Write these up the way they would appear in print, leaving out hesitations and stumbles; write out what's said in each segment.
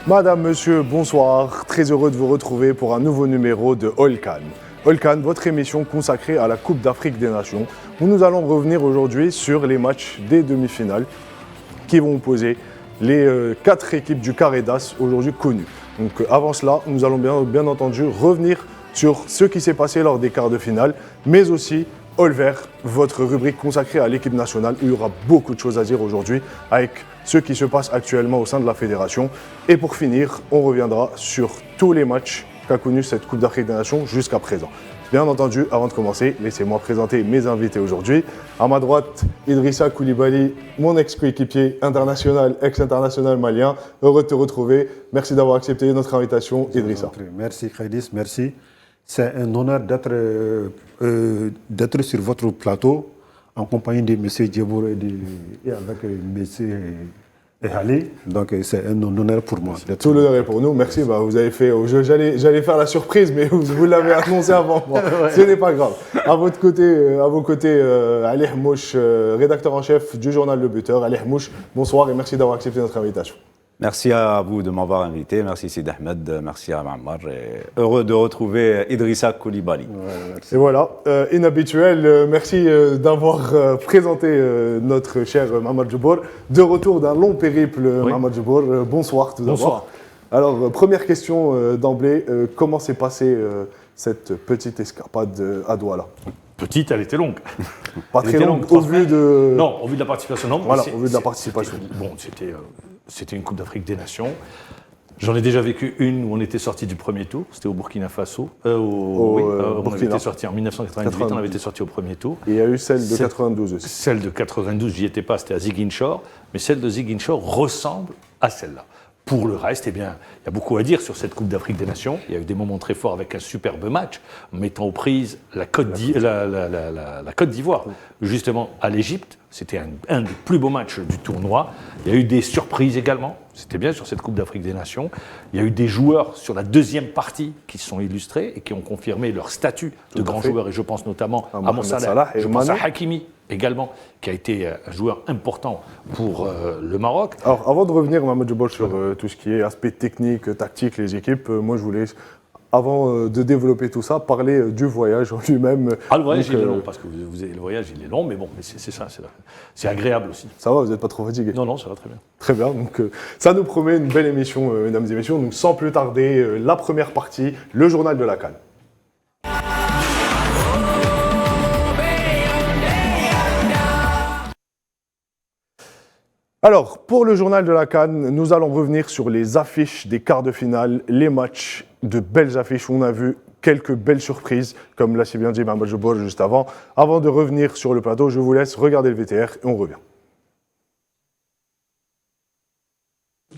Madame, monsieur, bonsoir. Très heureux de vous retrouver pour un nouveau numéro de All Can. All Can, votre émission consacrée à la Coupe d'Afrique des Nations, où nous allons revenir aujourd'hui sur les matchs des demi-finales qui vont opposer les 4 équipes du carré d'As aujourd'hui connues. Donc avant cela, nous allons bien entendu revenir sur ce qui s'est passé lors des quarts de finale, mais aussi All Vert, votre rubrique consacrée à l'équipe nationale, où il y aura beaucoup de choses à dire aujourd'hui avec ce qui se passe actuellement au sein de la fédération. Et pour finir, on reviendra sur tous les matchs qu'a connu cette Coupe d'Afrique des Nations jusqu'à présent. Bien entendu, avant de commencer, laissez-moi présenter mes invités aujourd'hui. À ma droite, Idrissa Koulibaly, mon ex-coéquipier international, ex-international malien. Heureux de te retrouver. Merci d'avoir accepté notre invitation, Idrissa. Merci Khaïdis, merci. C'est un honneur d'être sur votre plateau en compagnie de M. Djebour et avec M. Ali. Donc c'est un honneur pour moi. Tout l'honneur est pour nous. Merci. Vous avez fait. J'allais faire la surprise, mais vous l'avez annoncé avant moi. Ouais. Ce n'est pas grave. À vos côtés, Ali Hmouch, rédacteur en chef du journal Le Buteur. Ali Hmouch, bonsoir et merci d'avoir accepté notre invitation. Merci à vous de m'avoir invité, merci Sid Ahmed, merci à Mammar. Heureux de retrouver Idrissa Koulibaly. Ouais, et voilà, inhabituel, merci d'avoir présenté notre cher Mammar Djebour. De retour d'un long périple, oui. Mammar Djebour, bonsoir tout d'abord. Bonsoir. Alors, première question d'emblée, comment s'est passée cette petite escapade à Douala ? Petite, elle était longue. Pas très longue, au vu de... Non, au vu de la participation. Non, voilà, au vu de la participation. C'était une Coupe d'Afrique des Nations. J'en ai déjà vécu une où on était sorti du premier tour. C'était au Burkina Faso. On avait été sorti en 1998, on avait été sorti au premier tour. Et il y a eu celle de 92 aussi. Celle de 92, j'y étais pas, c'était à Ziguinchor. Mais celle de Ziguinchor ressemble à celle-là. Pour le reste, eh bien, il y a beaucoup à dire sur cette Coupe d'Afrique des Nations. Il y a eu des moments très forts avec un superbe match, mettant aux prises la Côte d'Ivoire. Justement, à l'Égypte, c'était un des plus beaux matchs du tournoi. Il y a eu des surprises également. C'était bien sur cette Coupe d'Afrique des Nations. Il y a eu des joueurs sur la deuxième partie qui se sont illustrés et qui ont confirmé leur statut de grands joueurs. Et je pense notamment à Mohamed Salah, je pense à Hakimi également, qui a été un joueur important pour le Maroc. Alors, avant de revenir, Mammar Djebour, sur tout ce qui est aspect technique, tactique, les équipes, moi je voulais, avant de développer tout ça, parler du voyage en lui-même. Ah, le voyage, il est long, parce que le voyage, il est long, mais bon, c'est ça, c'est agréable aussi. Ça va, vous n'êtes pas trop fatigué? Non, ça va très bien. Très bien, donc ça nous promet une belle émission, mesdames et messieurs. Donc sans plus tarder, la première partie, le journal de la CAN. Alors, pour le journal de la CAN, nous allons revenir sur les affiches des quarts de finale, les matchs, de belles affiches où on a vu quelques belles surprises, comme l'a si bien dit Mammar Djebour juste avant. Avant de revenir sur le plateau, je vous laisse regarder le VTR et on revient.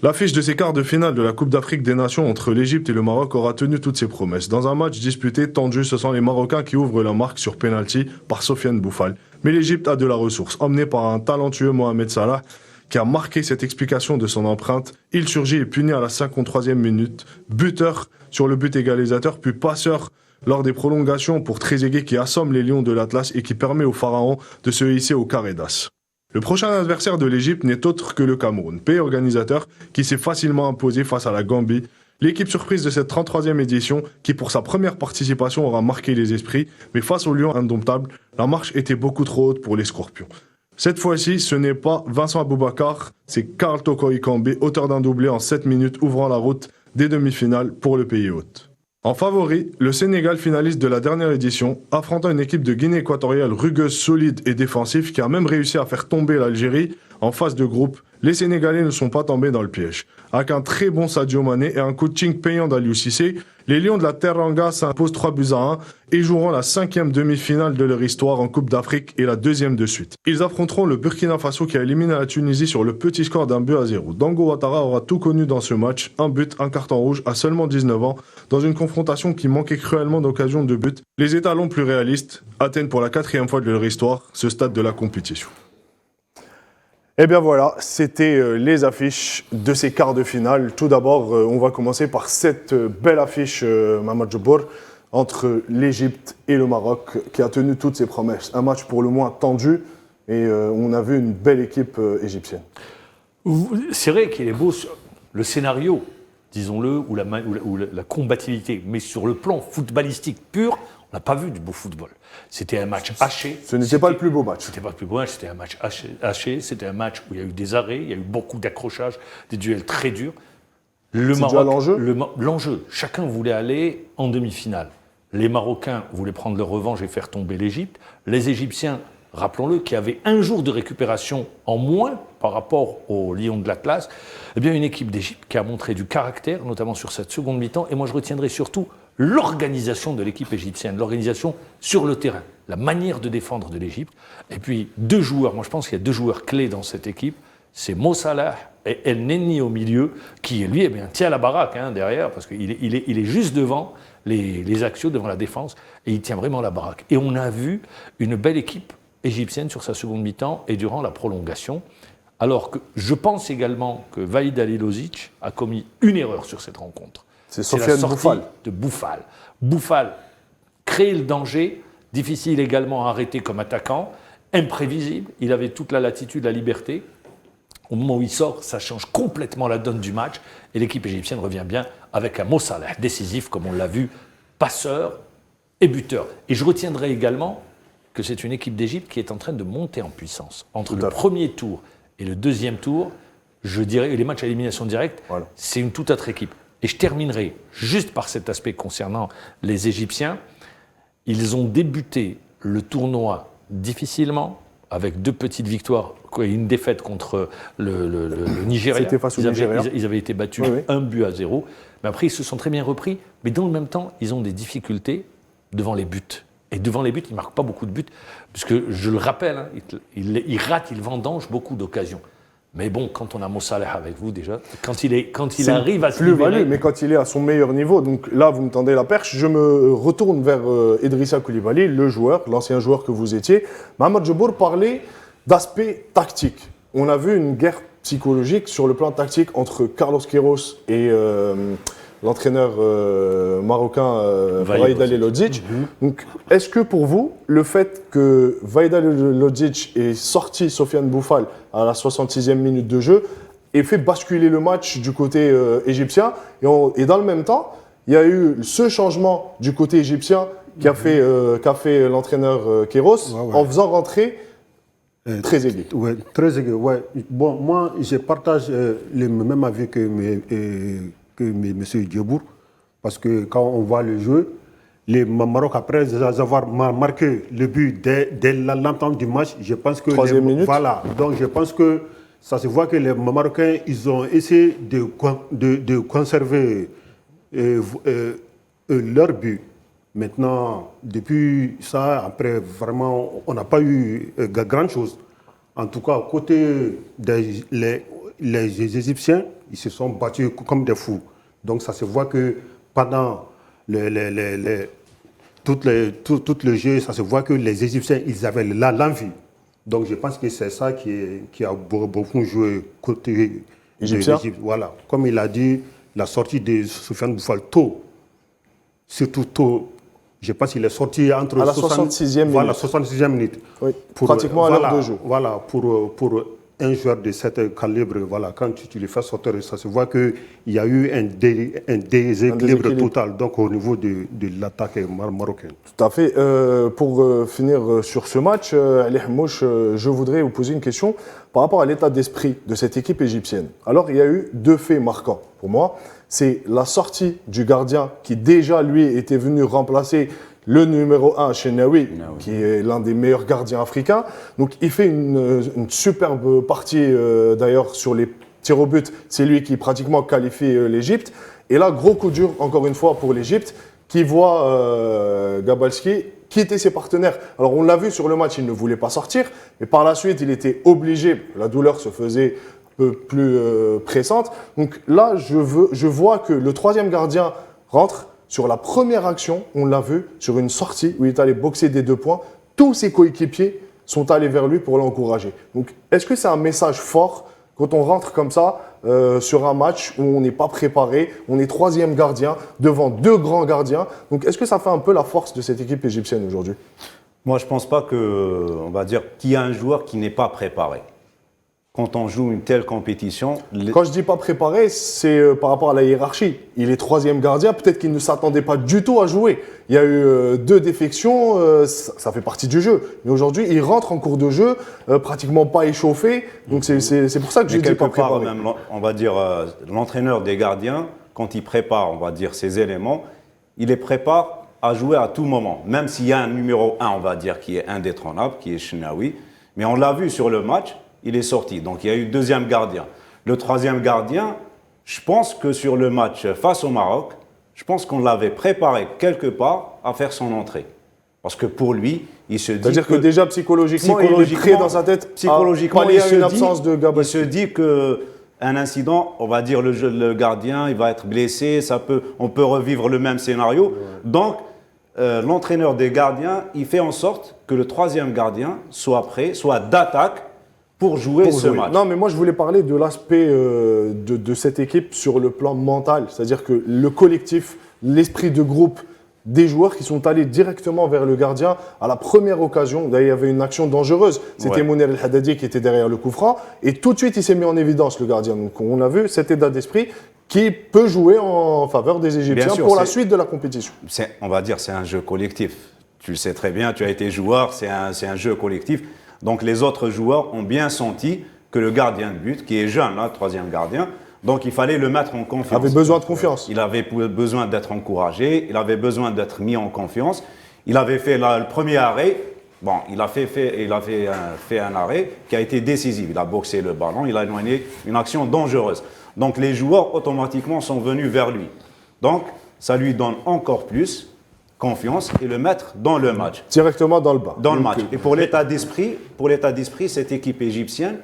L'affiche de ces quarts de finale de la Coupe d'Afrique des Nations entre l'Égypte et le Maroc aura tenu toutes ses promesses. Dans un match disputé, tendu, ce sont les Marocains qui ouvrent la marque sur pénalty par Sofiane Boufal. Mais l'Égypte a de la ressource, emmenée par un talentueux Mohamed Salah, qui a marqué cette explication de son empreinte. Il surgit et puni à la 53e minute. Buteur sur le but égalisateur, puis passeur lors des prolongations pour Trezeguet qui assomme les Lions de l'Atlas et qui permet aux Pharaons de se hisser au carré d'As. Le prochain adversaire de l'Égypte n'est autre que le Cameroun, pays organisateur qui s'est facilement imposé face à la Gambie. L'équipe surprise de cette 33e édition, qui pour sa première participation aura marqué les esprits, mais face aux Lions indomptables, la marche était beaucoup trop haute pour les Scorpions. Cette fois-ci, ce n'est pas Vincent Aboubakar, c'est Karl Toko Ekambi, auteur d'un doublé en 7 minutes, ouvrant la route des demi-finales pour le pays hôte. En favori, le Sénégal, finaliste de la dernière édition, affrontant une équipe de Guinée équatoriale rugueuse, solide et défensive qui a même réussi à faire tomber l'Algérie en phase de groupe. Les Sénégalais ne sont pas tombés dans le piège. Avec un très bon Sadio Mané et un coaching payant d'Aliou Cissé, les Lions de la Teranga s'imposent 3-1 et joueront la 5e demi-finale de leur histoire en Coupe d'Afrique et la 2e de suite. Ils affronteront le Burkina Faso qui a éliminé la Tunisie sur le petit score d'1-0. Dango Ouattara aura tout connu dans ce match, un but, un carton rouge à seulement 19 ans, dans une confrontation qui manquait cruellement d'occasions de but. Les étalons plus réalistes atteignent pour la 4e fois de leur histoire ce stade de la compétition. Et bien voilà, c'était les affiches de ces quarts de finale. Tout d'abord, on va commencer par cette belle affiche, Mammar Djebour, entre l'Égypte et le Maroc, qui a tenu toutes ses promesses. Un match pour le moins tendu, et on a vu une belle équipe égyptienne. C'est vrai qu'il est beau, le scénario disons-le, ou la combativité. Mais sur le plan footballistique pur, on n'a pas vu du beau football. C'était un match haché. Ce n'était pas le plus beau match. C'était pas le plus beau match, c'était un match haché. C'était un match où il y a eu des arrêts, il y a eu beaucoup d'accrochages, des duels très durs. Le C'est déjà l'enjeu. L'enjeu. Chacun voulait aller en demi-finale. Les Marocains voulaient prendre leur revanche et faire tomber l'Égypte. Les Égyptiens, rappelons-le, qui avaient un jour de récupération en moins par rapport aux Lions de l'Atlas, eh bien une équipe d'Égypte qui a montré du caractère, notamment sur cette seconde mi-temps. Et moi, je retiendrai surtout l'organisation de l'équipe égyptienne, l'organisation sur le terrain, la manière de défendre de l'Égypte. Et puis, deux joueurs, moi je pense qu'il y a deux joueurs clés dans cette équipe, c'est Mo Salah et El Neni au milieu, qui lui, eh bien, tient la baraque derrière, parce qu'il est juste devant les axiaux, devant la défense, et il tient vraiment la baraque. Et on a vu une belle équipe égyptienne sur sa seconde mi-temps et durant la prolongation, alors que je pense également que Vahid Halilovic a commis une erreur sur cette rencontre. C'est C'est la Sofiane sortie Bouffal. de Bouffal. Bouffal crée le danger, difficile également à arrêter comme attaquant, imprévisible, il avait toute la latitude, la liberté. Au moment où il sort, ça change complètement la donne du match et l'équipe égyptienne revient bien avec un Mo Salah décisif, comme on l'a vu, passeur et buteur. Et je retiendrai également que c'est une équipe d'Égypte qui est en train de monter en puissance. Entre le premier tour et le deuxième tour, je dirais, les matchs à élimination directe, Voilà. c'est une toute autre équipe. Et je terminerai juste par cet aspect concernant les Égyptiens. Ils ont débuté le tournoi difficilement, avec 2 petites victoires et une défaite contre le Nigeria. C'était face au Nigeria. Ils avaient été battus 1-0. Mais après, ils se sont très bien repris. Mais dans le même temps, ils ont des difficultés devant les buts. Et devant les buts, ils ne marquent pas beaucoup de buts. Puisque, je le rappelle, ils ratent, ils vendangent beaucoup d'occasions. Mais bon, quand on a Mo Salah avec vous déjà, quand il arrive à se plus-value, libérer, mais quand il est à son meilleur niveau, donc là vous me tendez la perche, je me retourne vers Idrissa Koulibaly, le joueur, l'ancien joueur que vous étiez. Mohamed Jabbour parlait d'aspect tactique. On a vu une guerre psychologique sur le plan tactique entre Carlos Queiroz et l'entraîneur marocain Vahid Halilovic. Donc, est-ce que pour vous, le fait que Vahid Halilovic ait sorti Sofiane Bouffal à la 66e minute de jeu ait fait basculer le match du côté égyptien et dans le même temps, il y a eu ce changement du côté égyptien qu'a fait l'entraîneur Queiroz en faisant rentrer très aigu. Ouais, très aigu, ouais. Bon, moi, je partage le même avis que M. Djebour, parce que quand on voit le jeu, les Maroc, après avoir marqué le but dès l'entente du match, je pense que... Troisième minute. Voilà, donc je pense que ça se voit que les Marocains, ils ont essayé de conserver leur but. Maintenant, depuis ça, après, vraiment, on n'a pas eu grand-chose. En tout cas, côté les Égyptiens, ils se sont battus comme des fous. Donc, ça se voit que pendant tout le jeu, ça se voit que les Égyptiens, ils avaient l'envie. Donc, je pense que c'est ça qui a beaucoup joué côté égyptien. Voilà. Comme il a dit, la sortie de Sofiane Bouffal tôt, surtout tôt, je pense qu'il est sorti entre à la 66e minute. Voilà, 66e minute. Oui, pratiquement à l'heure de jeu. Voilà, pour un joueur de cet calibre, voilà, quand tu le fais sortir, ça se voit qu'il y a eu un déséquilibre total donc, au niveau de l'attaque marocaine. Tout à fait. Pour finir sur ce match, Ali Hamouche, je voudrais vous poser une question par rapport à l'état d'esprit de cette équipe égyptienne. Alors, il y a eu 2 faits marquants pour moi. C'est la sortie du gardien qui déjà, lui, était venu remplacer le numéro 1, Chenaoui, qui est l'un des meilleurs gardiens africains. Donc, il fait une superbe partie, d'ailleurs, sur les tirs au but. C'est lui qui pratiquement qualifie l'Égypte. Et là, gros coup dur, encore une fois, pour l'Égypte, qui voit Gabalski quitter ses partenaires. Alors, on l'a vu sur le match, il ne voulait pas sortir. Mais par la suite, il était obligé. La douleur se faisait un peu plus pressante. Donc là, je vois que le 3e gardien rentre. Sur la première action, on l'a vu, sur une sortie où il est allé boxer des 2 points, tous ses coéquipiers sont allés vers lui pour l'encourager. Donc, est-ce que c'est un message fort quand on rentre comme ça sur un match où on n'est pas préparé, on est 3e gardien devant 2 grands gardiens. Donc, est-ce que ça fait un peu la force de cette équipe égyptienne aujourd'hui? Moi, je ne pense pas on va dire qu'il y a un joueur qui n'est pas préparé. quand on joue une telle compétition. Quand je dis pas préparé, c'est par rapport à la hiérarchie. Il est 3e gardien, peut-être qu'il ne s'attendait pas du tout à jouer. Il y a eu 2 défections, ça fait partie du jeu. Mais aujourd'hui, il rentre en cours de jeu, pratiquement pas échauffé. Donc c'est pour ça que je dis pas préparé. Même, on va dire, l'entraîneur des gardiens, quand il prépare, on va dire, ces éléments, il les prépare à jouer à tout moment. Même s'il y a un numéro 1, on va dire, qui est indétrônable, qui est Chnaoui. Mais on l'a vu sur le match, il est sorti. Donc il y a eu 2e gardien. Le 3e gardien, je pense que sur le match face au Maroc, je pense qu'on l'avait préparé quelque part à faire son entrée. Parce que pour lui, il se dit. C'est-à-dire que déjà psychologiquement, il est prêt dans sa tête. Psychologiquement, il y a une absence de gabarit. Il se dit qu'un incident, on va dire le gardien, il va être blessé, on peut revivre le même scénario. Ouais. Donc, l'entraîneur des gardiens, il fait en sorte que le 3e gardien soit prêt, soit d'attaque pour jouer ce match. Non, mais moi, je voulais parler de l'aspect de cette équipe sur le plan mental. C'est-à-dire que le collectif, l'esprit de groupe des joueurs qui sont allés directement vers le gardien à la première occasion. D'ailleurs, il y avait une action dangereuse. C'était Mounir El Haddadi qui était derrière le coup franc. Et tout de suite, il s'est mis en évidence, le gardien. Donc, on a vu cet état d'esprit qui peut jouer en faveur des Égyptiens pour la suite de la compétition. On va dire c'est un jeu collectif. Tu le sais très bien, tu as été joueur, c'est un jeu collectif. Donc les autres joueurs ont bien senti que le gardien de but, qui est jeune, là, 3e gardien, donc il fallait le mettre en confiance. Il avait besoin de confiance. Il avait besoin d'être encouragé, il avait besoin d'être mis en confiance. Il avait fait le premier arrêt. Bon, il a fait un arrêt qui a été décisif. Il a boxé le ballon, il a éloigné une action dangereuse. Donc les joueurs automatiquement sont venus vers lui. Donc ça lui donne encore plus confiance et le mettre dans le match. Directement dans le bas. Dans le match. Et pour l'état d'esprit, cette équipe égyptienne,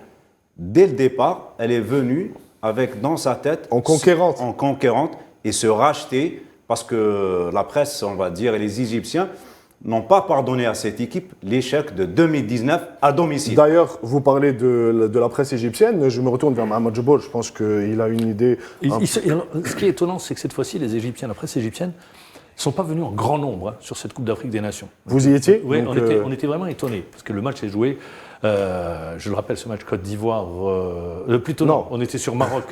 dès le départ, elle est venue avec dans sa tête en conquérante et se racheter parce que la presse, on va dire, et les Égyptiens n'ont pas pardonné à cette équipe l'échec de 2019 à domicile. D'ailleurs, vous parlez de la presse égyptienne, je me retourne vers Mohamed Jabbour, je pense qu'il a une idée. Ce qui est étonnant, c'est que cette fois-ci, les Égyptiens, la presse égyptienne, ne sont pas venus en grand nombre sur cette Coupe d'Afrique des Nations. Vous y étiez? Oui, on était vraiment étonnés, parce que le match est joué, je le rappelle, ce match Côte d'Ivoire, plutôt non, on était sur Maroc.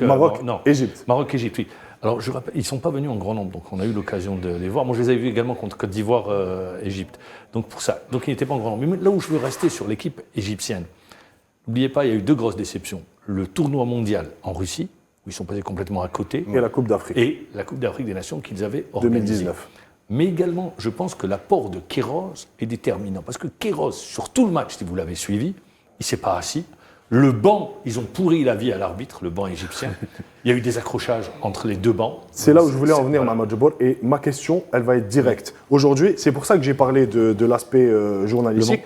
Égypte. Maroc-Égypte, oui. Alors, je rappelle, ils ne sont pas venus en grand nombre, donc on a eu l'occasion de les voir. Moi, je les avais vus également contre Côte d'Ivoire, Égypte. Donc, pour ça. Donc, ils n'étaient pas en grand nombre. Mais là où je veux rester sur l'équipe égyptienne, n'oubliez pas, il y a eu 2 grosses déceptions. Le tournoi mondial en Russie, où ils sont passés complètement à côté. Et la Coupe d'Afrique. Et la Coupe d'Afrique des Nations qu'ils avaient organisée. 2019. Mais également, je pense que l'apport de Queiroz est déterminant. Parce que Queiroz, sur tout le match, si vous l'avez suivi, il ne s'est pas assis. Le banc, ils ont pourri la vie à l'arbitre, le banc égyptien. Il y a eu des accrochages entre les 2 bancs. C'est là où je voulais en venir, Mohamed Jabbour. Et ma question, elle va être directe. Aujourd'hui, c'est pour ça que j'ai parlé de l'aspect journalistique.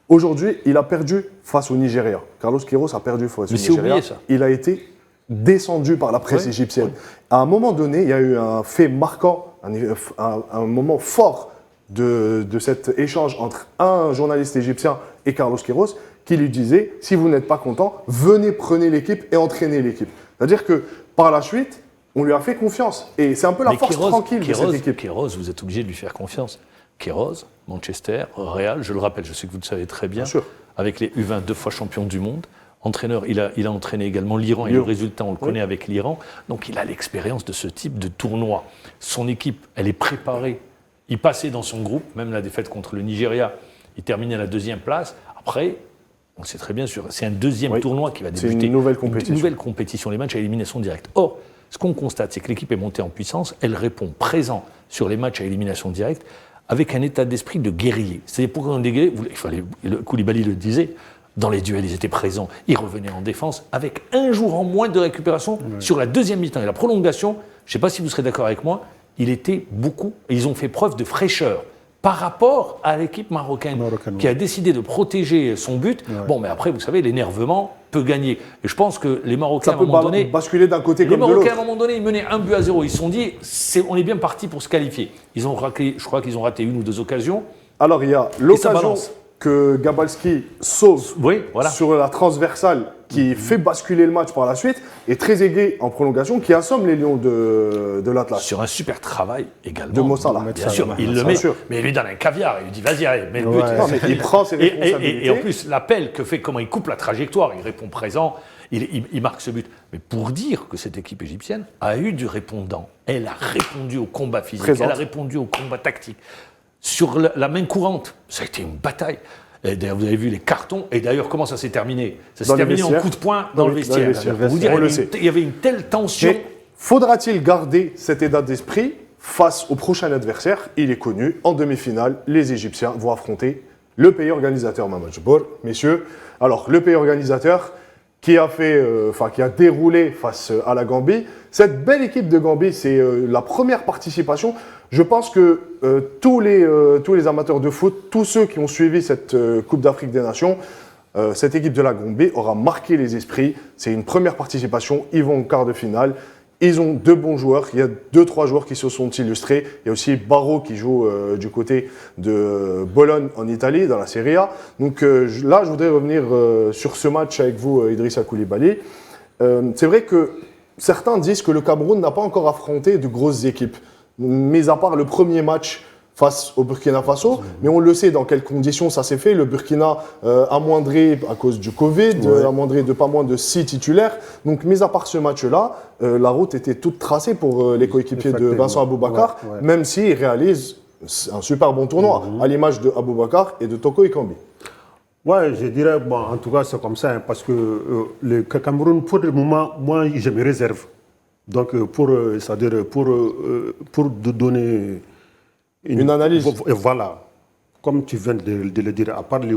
Aujourd'hui, il a perdu face au Nigeria. Carlos Queiroz a perdu face au Nigeria. Oublié, ça. Il a été descendu par la presse égyptienne. À un moment donné, il y a eu un fait marquant, un moment fort de cet échange entre un journaliste égyptien et Carlos Queiroz, qui lui disait, si vous n'êtes pas content, venez, prenez l'équipe et entraînez l'équipe. C'est-à-dire que par la suite, on lui a fait confiance. Et c'est un peu la force tranquille de cette équipe. Queiroz, vous êtes obligé de lui faire confiance. Queiroz, Manchester, Real, je le rappelle, je sais que vous le savez très bien, avec les U20, 2 fois champion du monde. Entraîneur, il a entraîné également l'Iran et le résultat, on le connaît avec l'Iran. Donc il a l'expérience de ce type de tournoi. Son équipe, elle est préparée. Il passait dans son groupe, même la défaite contre le Nigeria, il terminait à la 2e place. Après, on sait très bien, c'est un 2e tournoi qui va débuter. C'est une nouvelle compétition. Une nouvelle compétition, les matchs à élimination directe. Or, ce qu'on constate, c'est que l'équipe est montée en puissance, elle répond présent sur les matchs à élimination directe avec un état d'esprit de guerrier. C'est-à-dire, pourquoi on est guerrier, Koulibaly le disait, dans les duels, ils étaient présents, ils revenaient en défense, avec 1 jour en moins de récupération sur la 2e mi-temps. Et la prolongation, je ne sais pas si vous serez d'accord avec moi, ils ont fait preuve de fraîcheur par rapport à l'équipe marocaine qui a décidé de protéger son but. Bon, mais après, vous savez, l'énervement peut gagner. Et je pense que les Marocains, à un moment donné, basculer d'un côté comme de l'autre. Les Marocains, à un moment donné, ils menaient 1-0. Ils se sont dit, on est bien parti pour se qualifier. Je crois qu'ils ont raté 1 ou 2 occasions. Alors, il y a que Gabalski sauve Oui, voilà. sur la transversale qui fait basculer le match par la suite, et Trezeguet en prolongation qui assomme les Lions de l'Atlas. Sur un super travail également. De Mo Salah. Bien sûr, il le Bien met. sûr. Mais il lui donne un caviar. Il lui dit vas-y, allez, mets le but. Non, mais il prend ses responsabilités. Et en plus, l'appel que fait, comment il coupe la trajectoire, il répond présent, il marque ce but. Mais pour dire que cette équipe égyptienne a eu du répondant, elle a répondu au combat physique, Présente. elle a répondu au combat tactique. Sur la main courante, ça a été une bataille. Et d'ailleurs, vous avez vu les cartons. Et d'ailleurs, comment ça s'est terminé? Ça s'est Dans les terminé en vestiaires. coup de poing dans le vestiaire. vestiaire. Vous dire, On le sait. il y avait une telle tension. Mais faudra-t-il garder cet état d'esprit face au prochain adversaire? Il est connu. En demi-finale, les Égyptiens vont affronter le pays organisateur, Mamadou Jabor. Messieurs, alors le pays organisateur qui a qui a déroulé face à la Gambie. Cette belle équipe de Gambie, c'est la première participation. Je pense que tous les amateurs de foot, tous ceux qui ont suivi cette Coupe d'Afrique des Nations, cette équipe de la Gambie aura marqué les esprits. C'est une première participation. Ils vont au quart de finale. Ils ont deux bons joueurs. Il y a 2-3 joueurs qui se sont illustrés. Il y a aussi Barro qui joue du côté de Bologne en Italie, dans la Serie A. Donc là, je voudrais revenir sur ce match avec vous, Idrissa Koulibaly. C'est vrai que certains disent que le Cameroun n'a pas encore affronté de grosses équipes, mis à part le premier match face au Burkina Faso, mais on le sait dans quelles conditions ça s'est fait. Le Burkina amoindri à cause du Covid, amoindri de pas moins de 6 titulaires. Donc, mis à part ce match-là, la route était toute tracée pour les coéquipiers de Vincent Aboubakar, même s'il réalise un super bon tournoi, à l'image de Aboubakar et de Toko Ekambi. Ouais, je dirais, bon, en tout cas, c'est comme ça, hein, parce que le Cameroun, pour le moment, moi, je me réserve. Donc, c'est-à-dire pour donner une analyse. Voilà. Comme tu viens de le dire, à part le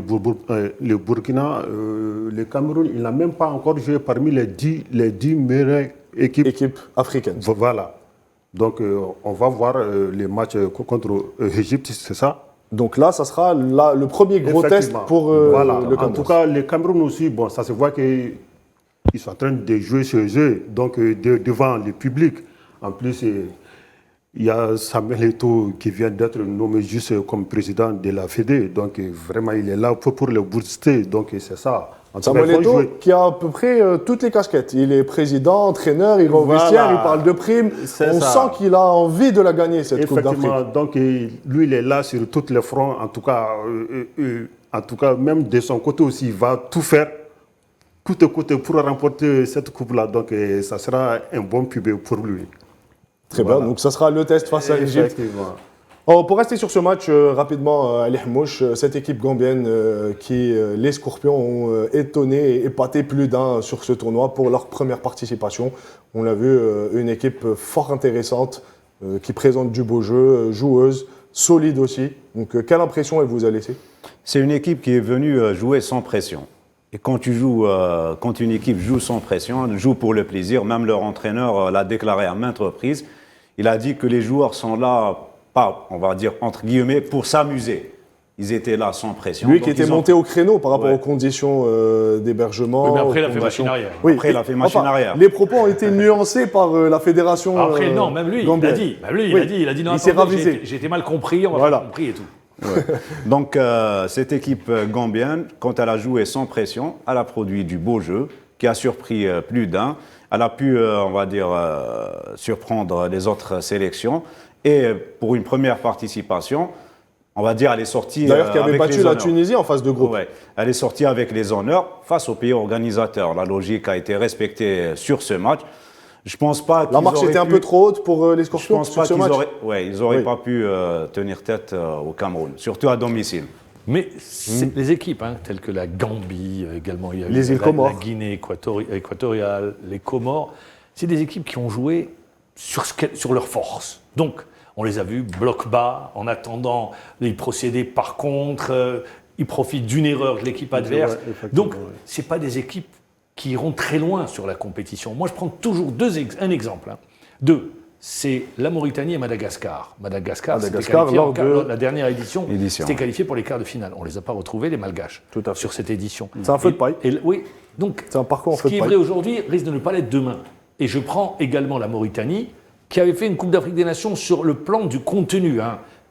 Burkina, le Cameroun, il n'a même pas encore joué parmi les 10 meilleures équipes africaines. Voilà. Donc, on va voir les matchs contre l'Égypte, c'est ça? Donc là, ça sera le premier gros test pour voilà. le Cameroun. En tout cas, le Cameroun aussi, bon, ça se voit qu'ils sont en train de jouer chez eux, donc devant le public. En plus, il y a Samuel Eto'o qui vient d'être nommé juste comme président de la Fédé. Donc vraiment, il est là pour le booster. Donc c'est ça. Samuel Eto'o qui a à peu près toutes les casquettes. Il est président, entraîneur, il va au vestiaire, il parle de primes. On sent qu'il a envie de la gagner, cette Coupe d'Afrique. Donc lui, il est là sur tous les fronts. En tout cas, même de son côté aussi, il va tout faire, coûte que coûte, pour remporter cette coupe-là. Donc ça sera un bon pub pour lui. Très bien, donc ça sera le test face à l'Égypte. Pour rester sur ce match, rapidement, Ali Hamouche, cette équipe gambienne qui, les Scorpions, ont étonné et épaté plus d'un sur ce tournoi pour leur première participation. On l'a vu, une équipe fort intéressante, qui présente du beau jeu, joueuse, solide aussi. Donc quelle impression elle vous a laissé? C'est une équipe qui est venue jouer sans pression. Et quand une équipe joue sans pression, elle joue pour le plaisir, même leur entraîneur l'a déclaré à maintes reprises. Il a dit que les joueurs sont là, pas, on va dire, entre guillemets, pour s'amuser. Ils étaient là sans pression. Lui qui était monté au créneau par rapport aux conditions d'hébergement. Oui, mais après, il a fait machine arrière. Oui, après, il a fait machine arrière. Les propos ont été nuancés par la fédération. Après, non, même lui, gambienne. il a dit non, il s'est ravisé. J'ai été mal compris, on m'a pas compris et tout. Ouais. Donc, cette équipe gambienne, quand elle a joué sans pression, elle a produit du beau jeu qui a surpris plus d'un. Elle a pu, on va dire, surprendre les autres sélections. Et pour une première participation, on va dire, elle est sortie. D'ailleurs, qui avait battu la Tunisie en phase de groupe. Ouais. Elle est sortie avec les honneurs face au pays organisateur. La logique a été respectée sur ce match. Je pense pas. La marche était un peu trop haute pour les Scorpions. Je pense pas qu'ils n'auraient pas pu tenir tête au Cameroun, surtout à domicile. Mais les équipes, telles que la Gambie, également, il y a les îles Comores, la Guinée équatoriale, les Comores, c'est des équipes qui ont joué sur leurs forces. Donc, on les a vus bloc bas, en attendant, ils procédaient par contre, ils profitent d'une erreur de l'équipe adverse. Donc, ce n'est pas des équipes qui iront très loin sur la compétition. Moi, je prends toujours un exemple. Deux, c'est la Mauritanie et Madagascar. Madagascar lors de la dernière édition. C'était qualifié pour les quarts de finale. On ne les a pas retrouvés, les Malgaches, sur cette édition. C'est un feu de paille. Oui, donc c'est un parcours en ce feu de qui paille. est vrai aujourd'hui risque de ne pas l'être demain. Et je prends également la Mauritanie, qui avait fait une Coupe d'Afrique des Nations sur le plan du contenu.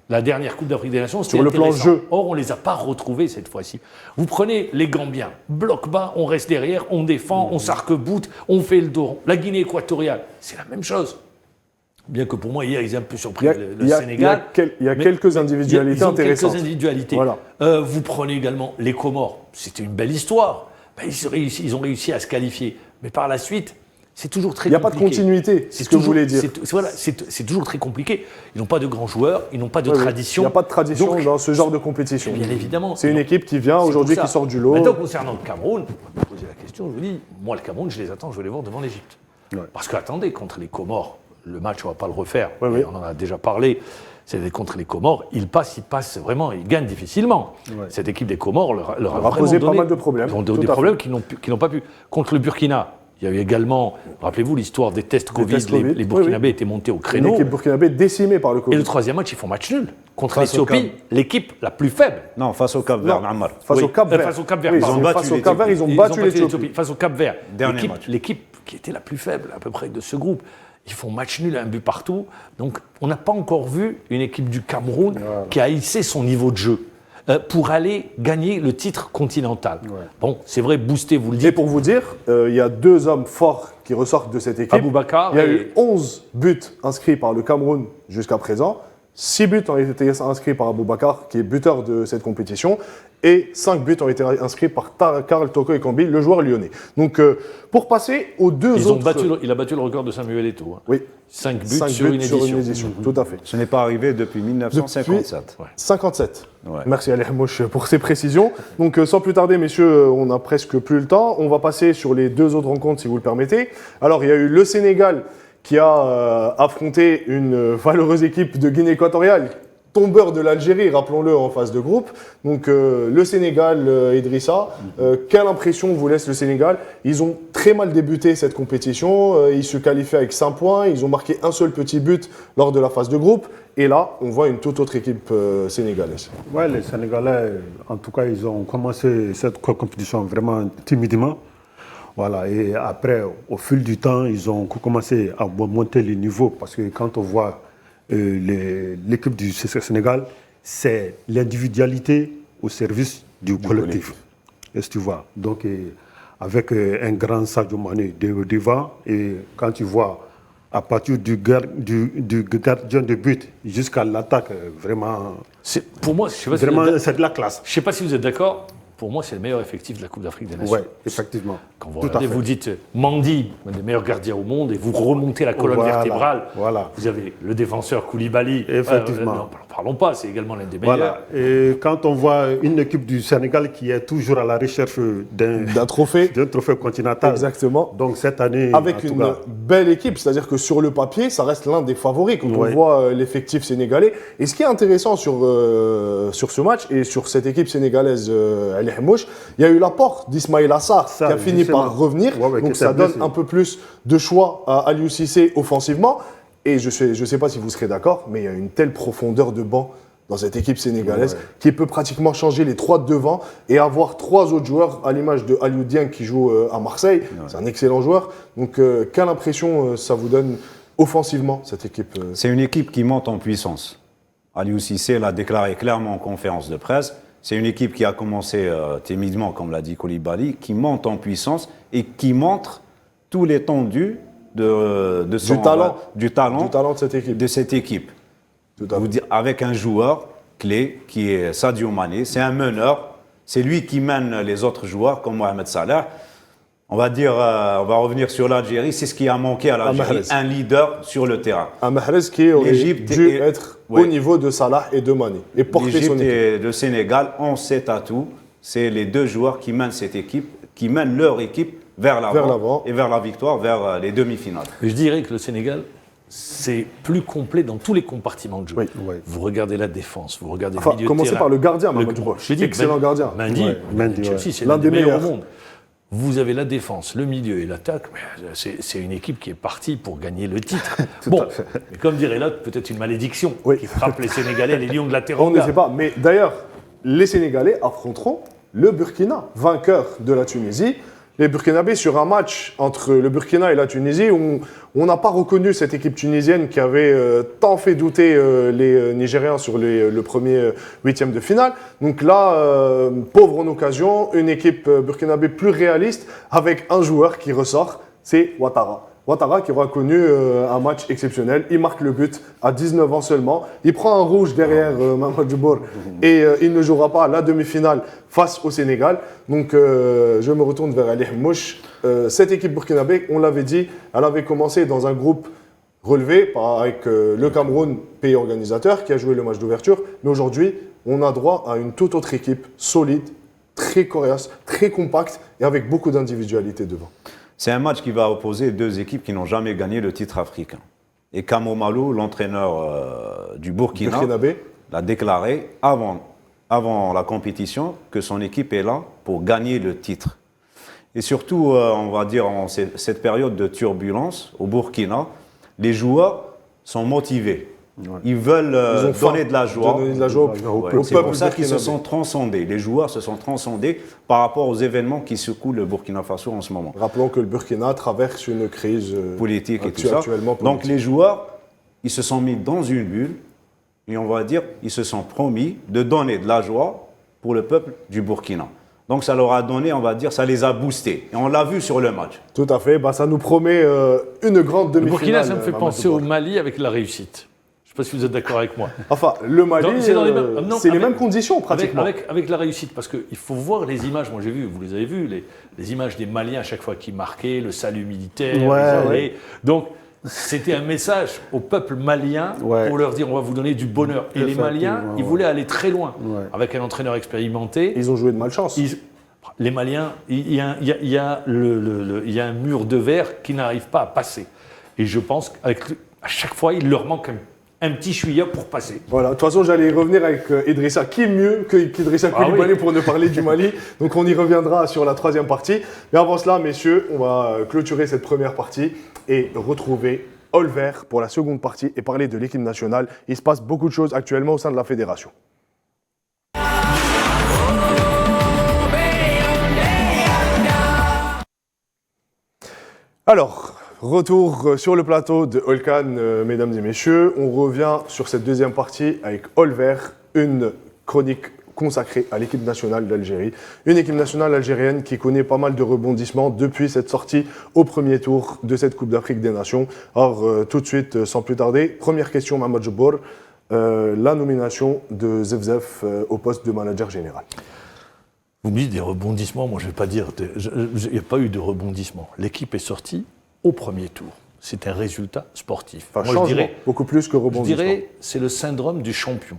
La dernière Coupe d'Afrique des Nations, c'était Sur le plan intéressant. jeu. Or, on ne les a pas retrouvés cette fois-ci. Vous prenez les Gambiens, bloc bas, on reste derrière, on défend, on s'arc-boute, on fait le dos. La Guinée équatoriale, c'est la même chose. Bien que pour moi, hier, ils ont un peu surpris le Sénégal. Il y a Mais quelques individualités ils ont intéressantes. quelques individualités. Voilà. Vous prenez également les Comores. C'était une belle histoire. Ben, ils ont réussi à se qualifier. Mais par la suite, c'est toujours très Il n'y a compliqué. pas de continuité, c'est ce que vous voulez dire. C'est toujours très compliqué. Ils n'ont pas de grands joueurs, ils n'ont pas de Oui, oui. tradition. Il n'y a pas de tradition Donc, dans ce genre de compétition. bien évidemment. C'est une Non. équipe qui vient C'est aujourd'hui, pour qui ça. sort du lot. Maintenant, concernant le Cameroun, vous me posez la question, je vous dis, moi, le Cameroun, je les attends, je veux les voir devant l'Égypte. Ouais. Parce que, attendez, contre les Comores, le match, on ne va pas le refaire, Oui, mais oui. on en a déjà parlé, c'est contre les Comores, ils passent vraiment, ils gagnent difficilement. Ouais. Cette équipe des Comores leur a a vraiment posé pas donné- mal de problèmes, Ils ont tout des à problèmes qu'ils n'ont pas pu. Contre le Burkina, il y a eu également, rappelez-vous l'histoire des tests Covid, tests Covid, les oui, Burkinabés oui. étaient montés au Une créneau. équipe burkinabé décimée par le Et Covid. le troisième match, ils font match nul. Contre Face au l'Éthiopie, l'équipe la plus faible. Non, face au Cap-Vert, Ammar. Face Oui, au Cap-Vert. face au Cap-Vert, Oui, pardon. Ils ont battu face au Cap-Vert, ils ont battu l'Éthiopie. Face au Cap-Vert. Dernier match. L'équipe qui était la plus faible, à peu près, de ce groupe. Ils font match nul, un but partout. Donc, on n'a pas encore vu une équipe du Cameroun qui a hissé son niveau de jeu pour aller gagner le titre continental. Bon, c'est vrai, booster, vous le Et dites. pour vous dire, il y a deux hommes forts qui ressortent de cette équipe. Aboubacar Il y a et- eu 11 buts inscrits par le Cameroun jusqu'à présent. 6 buts ont été inscrits par Aboubacar, qui est buteur de cette compétition. Et 5 buts ont été inscrits par Karl Toko Ekambi, le joueur lyonnais. Donc, pour passer aux deux autres... Il a battu le record de Samuel Eto'o. Oui, 5 buts, 5 sur buts une édition. tout à fait. Ce n'est pas arrivé depuis 1957. 57. Ouais. Merci Ali Hamouche pour ces précisions. Donc sans plus tarder, messieurs, on n'a presque plus le temps. On va passer sur les deux autres rencontres, si vous le permettez. Alors, il y a eu le Sénégal qui a affronté une valeureuse équipe de Guinée équatoriale, tombeur de l'Algérie, rappelons-le, en phase de groupe. Donc le Sénégal, Idrissa, quelle impression vous laisse le Sénégal? Ils ont très mal débuté cette compétition, ils se qualifient avec 5 points, ils ont marqué un seul petit but lors de la phase de groupe, et là, on voit une toute autre équipe sénégalaise. Ouais, les Sénégalais, en tout cas, ils ont commencé cette compétition vraiment timidement. Voilà, et après, au fil du temps, ils ont commencé à monter les niveaux parce que quand on voit l'équipe du Sénégal, c'est l'individualité au service du collectif. Est-ce que tu vois? Donc, avec un grand Sadio Mané devant, et quand tu vois à partir du gardien de but jusqu'à l'attaque, vraiment, Pour moi, je sais pas si vraiment c'est de la classe. je ne sais pas si vous êtes d'accord, pour moi, c'est le meilleur effectif de la Coupe d'Afrique des Nations. Oui, effectivement. Quand vous Tout à regardez, fait. vous dites Mandi, un des meilleurs gardiens au monde, et vous remontez la colonne Voilà, vertébrale. voilà. Vous avez le défenseur Koulibaly. Effectivement. Non, parlons pas, c'est également l'un des meilleurs. Voilà. Et quand on voit une équipe du Sénégal qui est toujours à la recherche D'un trophée, d'un trophée continental. Exactement. Donc cette année, avec en tout une cas, belle équipe, c'est-à-dire que sur le papier, ça reste l'un des favoris quand on Ouais. voit l'effectif sénégalais. Et ce qui est intéressant sur ce match et sur cette équipe sénégalaise Ali Hamouche, il y a eu l'apport d'Ismaïl Assar qui Ça, a fini justement. par revenir. Ouais, Donc qui ça était donne blessé. un peu plus de choix à Aliou Cissé offensivement. Et je sais pas si vous serez d'accord, mais il y a une telle profondeur de banc dans cette équipe sénégalaise qui peut pratiquement changer les 3 de devant et avoir 3 autres joueurs à l'image de Aliou Dieng qui joue à Marseille. C'est un excellent joueur. Donc quelle impression ça vous donne offensivement cette équipe C'est une équipe qui monte en puissance. Aliou Cissé l'a déclaré clairement en conférence de presse. C'est une équipe qui a commencé timidement, comme l'a dit Koulibaly, qui monte en puissance et qui montre tout l'étendue de son, du talent de cette équipe. de cette équipe. Tout à Vous fait. dire, avec un joueur clé qui est Sadio Mané, c'est un meneur, c'est lui qui mène les autres joueurs comme Mohamed Salah. On va dire, on va revenir sur l'Algérie, c'est ce qui a manqué à l'Algérie, Mahrez. un leader sur le terrain. Un Mahrez qui aurait L'Égypte dû est- être ouais. au niveau de Salah et de Mané et porter son L'Égypte équipe. et le Sénégal ont cet atout, c'est les deux joueurs qui mènent cette équipe, qui mènent leur équipe vers l'avant. l'avant et vers la victoire, vers les demi-finales. Je dirais que le Sénégal, c'est plus complet dans tous les compartiments de jeu. Oui. Oui. Vous regardez la défense, vous regardez Enfin, le milieu de commencez terrain. par le gardien, Mamadou Ba. Je dis, Excellent gardien. Mendy, Ouais, Mendy, Chelsea, ouais. c'est L'un l'un des des meilleurs au meilleurs. monde. Vous avez la défense, le milieu et l'attaque. Mais c'est une équipe qui est partie pour gagner le titre. Bon, mais comme dirait l'autre, peut-être une malédiction Oui. qui frappe les Sénégalais, les Lions de la On ne Teranga. sait pas. Mais d'ailleurs, les Sénégalais affronteront le Burkina, vainqueur de la Tunisie. les Burkinabés sur un match entre le Burkina et la Tunisie où on n'a pas reconnu cette équipe tunisienne qui avait tant fait douter les Nigériens sur le premier huitième de finale. Donc là, pauvre en occasion, une équipe burkinabé plus réaliste avec un joueur qui ressort, c'est Ouattara. Ouattara qui aura connu un match exceptionnel. Il marque le but à 19 ans seulement. Il prend un rouge derrière Mamadou Djibour et il ne jouera pas la demi-finale face au Sénégal. Donc je me retourne vers Ali Mouch. Cette équipe burkinabé, on l'avait dit, elle avait commencé dans un groupe relevé avec le Cameroun, pays organisateur, qui a joué le match d'ouverture. Mais aujourd'hui, on a droit à une toute autre équipe solide, très coriace, très compacte et avec beaucoup d'individualité devant. C'est un match qui va opposer deux équipes qui n'ont jamais gagné le titre africain. Et Kamo Malo, l'entraîneur du Burkina, l'a déclaré avant la compétition que son équipe est là pour gagner le titre. Et surtout, on va dire, en cette période de turbulence au Burkina, les joueurs sont motivés. Ils veulent donner de la joie. C'est pour ça qu'ils se sont transcendés. Les joueurs se sont transcendés par rapport aux événements qui secouent le Burkina Faso en ce moment. Rappelons que le Burkina traverse une crise politique et tout ça. Donc les joueurs, ils se sont mis dans une bulle et on va dire, ils se sont promis de donner de la joie pour le peuple du Burkina. Donc ça leur a donné, on va dire, ça les a boostés. Et on l'a vu sur le match. Tout à fait. Ça nous promet une grande demi-finale. Le Burkina, ça me fait penser au Mali avec la réussite. Je ne sais pas si vous êtes d'accord avec moi. Enfin, le Mali, c'est les mêmes conditions pratiquement. Avec la réussite, parce qu'il faut voir les images. Moi, j'ai vu, vous les avez vues, les images des Maliens à chaque fois qu'ils marquaient, le salut militaire. Donc, c'était un message au peuple malien pour leur dire on va vous donner du bonheur. Et les Maliens, ils voulaient aller très loin. Avec un entraîneur expérimenté. Ils ont joué de malchance. Les Maliens, il y a un mur de verre qui n'arrive pas à passer. Et je pense qu'à chaque fois, il leur manque un petit chouïa pour passer. Voilà, de toute façon, j'allais y revenir avec Idrissa. Qui est mieux qu'Idrissa Koulibaly pour ne parler du Mali? Donc on y reviendra sur la troisième partie. Mais avant cela, messieurs, on va clôturer cette première partie et retrouver Holver pour la seconde partie et parler de l'équipe nationale. Il se passe beaucoup de choses actuellement au sein de la fédération. Alors, retour sur le plateau de Holkan, mesdames et messieurs. On revient sur cette deuxième partie avec Holver, une chronique consacrée à l'équipe nationale d'Algérie. Une équipe nationale algérienne qui connaît pas mal de rebondissements depuis cette sortie au premier tour de cette Coupe d'Afrique des Nations. Alors, tout de suite, sans plus tarder, première question, Mamadou Djibour, la nomination de Zefzef au poste de manager général. Vous me dites des rebondissements, moi je ne vais pas dire, il n'y a pas eu de rebondissement. L'équipe est sortie au premier tour. C'est un résultat sportif. Enfin, moi, je dirais, beaucoup plus que rebondissement. Je dirais c'est le syndrome du champion.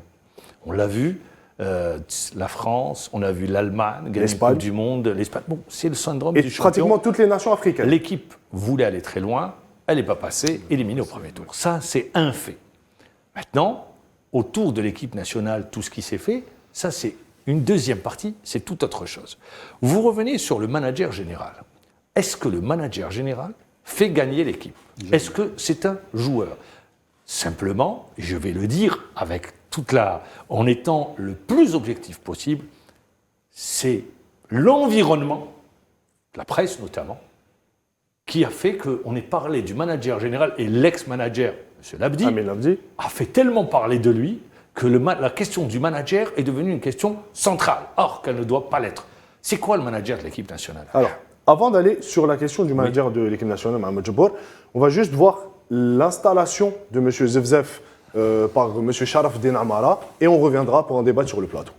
On l'a vu, la France, on a vu l'Allemagne gagner la Coupe du Monde, l'Espagne. Bon, c'est le syndrome du champion. Et pratiquement toutes les nations africaines. L'équipe voulait aller très loin, elle n'est pas passée, éliminée au premier tour. Ça, c'est un fait. Maintenant, autour de l'équipe nationale, tout ce qui s'est fait, ça c'est une deuxième partie, c'est tout autre chose. Vous revenez sur le manager général. Est-ce que le manager général fait gagner l'équipe? Est-ce que c'est un joueur? Simplement, je vais le dire avec en étant le plus objectif possible, c'est l'environnement, la presse notamment, qui a fait qu'on ait parlé du manager général et l'ex-manager, M. Labdi, a fait tellement parler de lui que la question du manager est devenue une question centrale, or qu'elle ne doit pas l'être. C'est quoi le manager de l'équipe nationale? Alors, avant d'aller sur la question du manager de l'équipe nationale, Mamadou Djibour, on va juste voir l'installation de M. Zefzef par M. Sharaf Den Amara et on reviendra pour en débattre sur le plateau.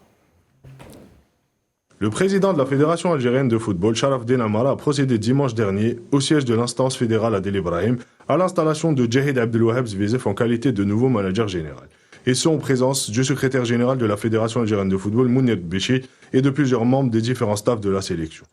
Le président de la Fédération algérienne de football, Sharaf Den Amara, a procédé dimanche dernier au siège de l'instance fédérale Adel Ibrahim à l'installation de Djahid Abdelwahab Zefzef en qualité de nouveau manager général. Et ce, en présence du secrétaire général de la Fédération algérienne de football, Mounir Béchi, et de plusieurs membres des différents staffs de la sélection.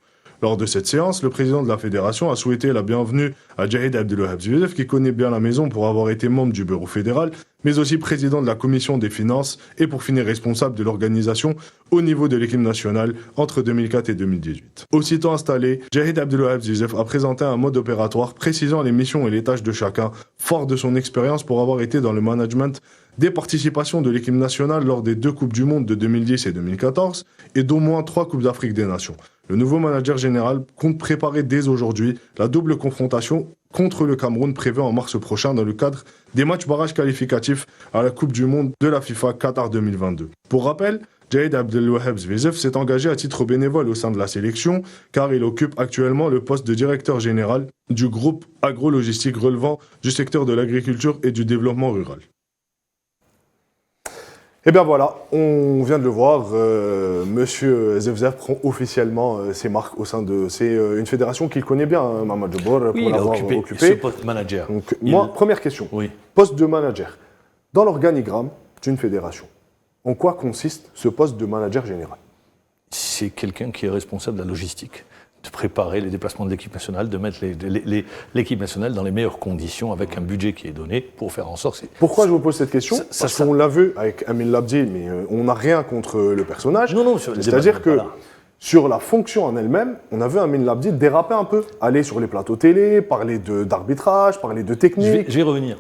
Lors de cette séance, le président de la fédération a souhaité la bienvenue à Djahid Abdelwahab Zefzef, qui connaît bien la maison pour avoir été membre du bureau fédéral, mais aussi président de la commission des finances et pour finir responsable de l'organisation au niveau de l'équipe nationale entre 2004 et 2018. Aussitôt installé, Djahid Abdelwahab Zefzef a présenté un mode opératoire précisant les missions et les tâches de chacun, fort de son expérience pour avoir été dans le management des participations de l'équipe nationale lors des 2 Coupes du Monde de 2010 et 2014 et d'au moins 3 Coupes d'Afrique des Nations. Le nouveau manager général compte préparer dès aujourd'hui la double confrontation contre le Cameroun prévue en mars prochain dans le cadre des matchs barrages qualificatifs à la Coupe du Monde de la FIFA Qatar 2022. Pour rappel, Jaid Abdelwahab Zvezef s'est engagé à titre bénévole au sein de la sélection car il occupe actuellement le poste de directeur général du groupe agrologistique relevant du secteur de l'agriculture et du développement rural. Et bien voilà, on vient de le voir, Monsieur Zevzef prend officiellement ses marques au sein de... C'est une fédération qu'il connaît bien, hein, Mamadou Bor, Oui, pour il a l'avoir occupé occupé. ce poste manager. Donc, moi, première question, Oui. poste de manager. Dans l'organigramme d'une fédération, en quoi consiste ce poste de manager général? C'est quelqu'un qui est responsable de la logistique, de préparer les déplacements de l'équipe nationale, de mettre l'équipe nationale dans les meilleures conditions avec un budget qui est donné pour faire en sorte... Pourquoi je vous pose cette question? Ça- Parce qu'on l'a vu avec Amin Labdi, mais on n'a rien contre le personnage. Non, sur le C'est-à-dire débat, que voilà. sur la fonction en elle-même, on a vu Amin Labdi déraper un peu, aller sur les plateaux télé, parler d'arbitrage, parler de technique. Je vais revenir.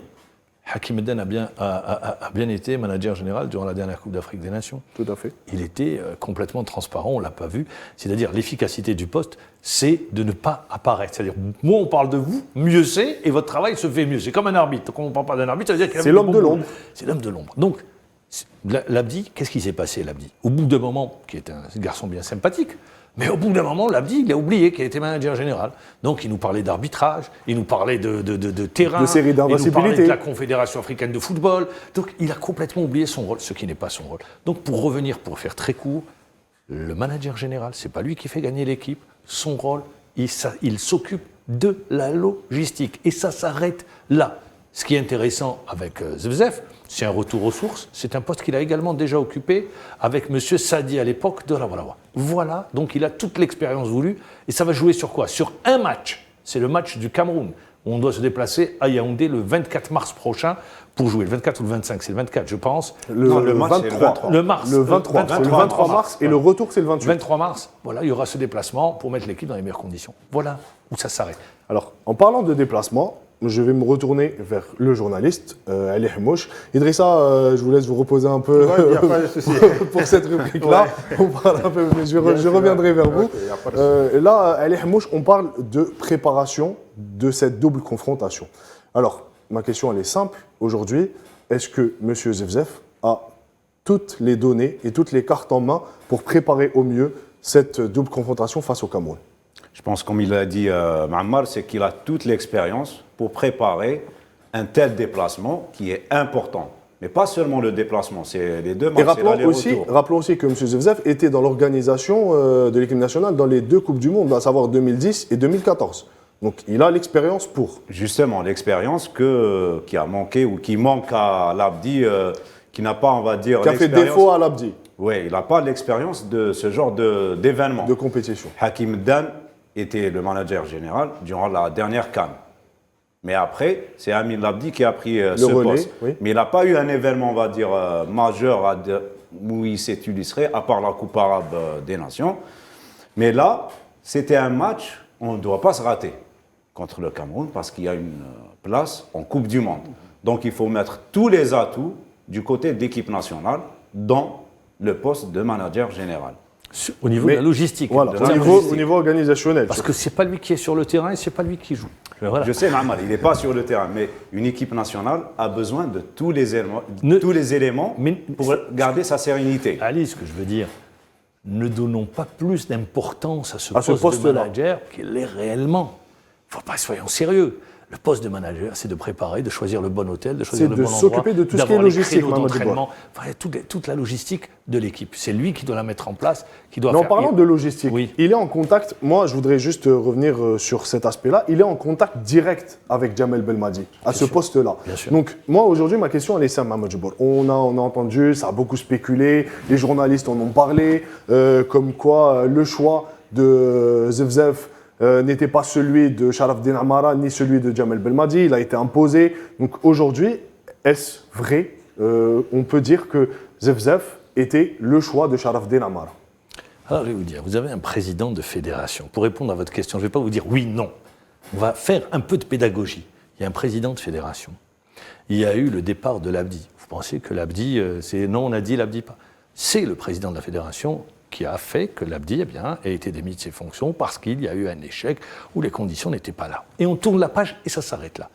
Hakim Eden a bien été manager général durant la dernière Coupe d'Afrique des Nations. Tout à fait. Il était complètement transparent, on ne l'a pas vu. C'est-à-dire l'efficacité du poste, c'est de ne pas apparaître. C'est-à-dire, moins on parle de vous, mieux c'est, et votre travail se fait mieux. C'est comme un arbitre. Quand on ne parle pas d'un arbitre, ça veut dire qu'il y a C'est un l'homme bon de boulot. l'ombre. C'est l'homme de l'ombre. Donc, Labdi, qu'est-ce qui s'est passé, Labdi? Au bout d'un moment, qui est un garçon bien sympathique, mais au bout d'un moment, Labdi, il a oublié qu'il était manager général. Donc, il nous parlait d'arbitrage, il nous parlait de terrain, De série il nous parlait d'invincibilité. de la Confédération africaine de football. Donc, il a complètement oublié son rôle, ce qui n'est pas son rôle. Donc, pour revenir, pour faire très court, le manager général, c'est pas lui qui fait gagner l'équipe. Son rôle, il s'occupe de la logistique. Et ça s'arrête là. Ce qui est intéressant avec Zevzef, c'est un retour aux sources. C'est un poste qu'il a également déjà occupé avec M. Sadi à l'époque de Rawarawa. Voilà, donc il a toute l'expérience voulue. Et ça va jouer sur quoi? Sur un match. C'est le match du Cameroun. On doit se déplacer à Yaoundé le 24 mars prochain pour jouer. Le 24 ou le 25, c'est le 24, je pense. Non, le match, c'est le 23. Le mars. Le 23, c'est le 23 mars et le retour c'est le 28. 23 mars, voilà, il y aura ce déplacement pour mettre l'équipe dans les meilleures conditions. Voilà où ça s'arrête. Alors, en parlant de déplacement, je vais me retourner vers le journaliste, Ali Hamouche. Idrissa, je vous laisse vous reposer un peu Ouais, y a pas de souci. pour cette rubrique-là. On parle un peu, mais je reviendrai vers vous. Y a pas de Là, Ali Hamouche, on parle de préparation de cette double confrontation. Alors, ma question, elle est simple. Aujourd'hui, est-ce que M. Zevzef a toutes les données et toutes les cartes en main pour préparer au mieux cette double confrontation face au Cameroun? Je pense, comme il l'a dit Ma'ammar, c'est qu'il a toute l'expérience pour préparer un tel déplacement qui est important. Mais pas seulement le déplacement, c'est les deux matchs, Et rappelons l'aller-retour. aussi que M. Zevzef était dans l'organisation de l'équipe nationale dans les deux Coupes du Monde, à savoir 2010 et 2014. Donc il a l'expérience pour. Justement, l'expérience qui a manqué ou qui manque à Labdi, qui n'a pas, on va dire, Qui a fait l'expérience. défaut à l'Abdi Oui, il n'a pas l'expérience de ce genre d'événement. de compétition. Hakim Dan était le manager général durant la dernière CAN. Mais après, c'est Amin Labdi qui a pris ce relais, poste. oui. Mais il n'a pas eu un événement, on va dire, majeur où il s'est illustré, à part la Coupe arabe des Nations. Mais là, c'était un match, on ne doit pas se rater contre le Cameroun parce qu'il y a une place en Coupe du Monde. Donc il faut mettre tous les atouts du côté de l'équipe nationale dans le poste de manager général. Au niveau de la logistique. Voilà, De au la niveau, logistique. au niveau organisationnel. Parce que c'est pas lui qui est sur le terrain et c'est pas lui qui joue. Voilà. Je sais, Mahmoud, il n'est pas sur le terrain, mais une équipe nationale a besoin de tous les éléments, Mais- pour garder sa sérénité. Ali, ce que je veux dire, ne donnons pas plus d'importance à ce À ce poste de poste-là. manager qu'il est réellement. Il ne faut pas, soyons sérieux. Le poste de manager, c'est de préparer, de choisir le bon hôtel, de choisir C'est le de bon endroit, s'occuper de tout ce qui est d'avoir les logistique, créneaux Mamadou d'entraînement, enfin, toute la logistique de l'équipe. C'est lui qui doit la mettre en place, qui doit Mais en faire. parlant de logistique, Oui. il est en contact, moi je voudrais juste revenir sur cet aspect-là, il est en contact direct avec Jamel Belmadi, à ce poste-là. Bien sûr. Donc moi aujourd'hui ma question elle est simple, Mamadou Bor. On a entendu, ça a beaucoup spéculé, les journalistes en ont parlé, comme quoi le choix de Zevzef n'était pas celui de Sharafdin Amara ni celui de Jamel Belmadi, il a été imposé. Donc aujourd'hui, est-ce vrai, on peut dire que Zevzef était le choix de Sharafdin Amara? Alors, je vais vous dire, vous avez un président de fédération. Pour répondre à votre question, je ne vais pas vous dire oui, non. On va faire un peu de pédagogie. Il y a un président de fédération. Il y a eu le départ de l'Abdi. Vous pensez que l'Abdi, c'est non, on a dit l'Abdi pas. C'est le président de la fédération qui a fait que l'Abdi a été démis de ses fonctions parce qu'il y a eu un échec où les conditions n'étaient pas là. Et on tourne la page et ça s'arrête là.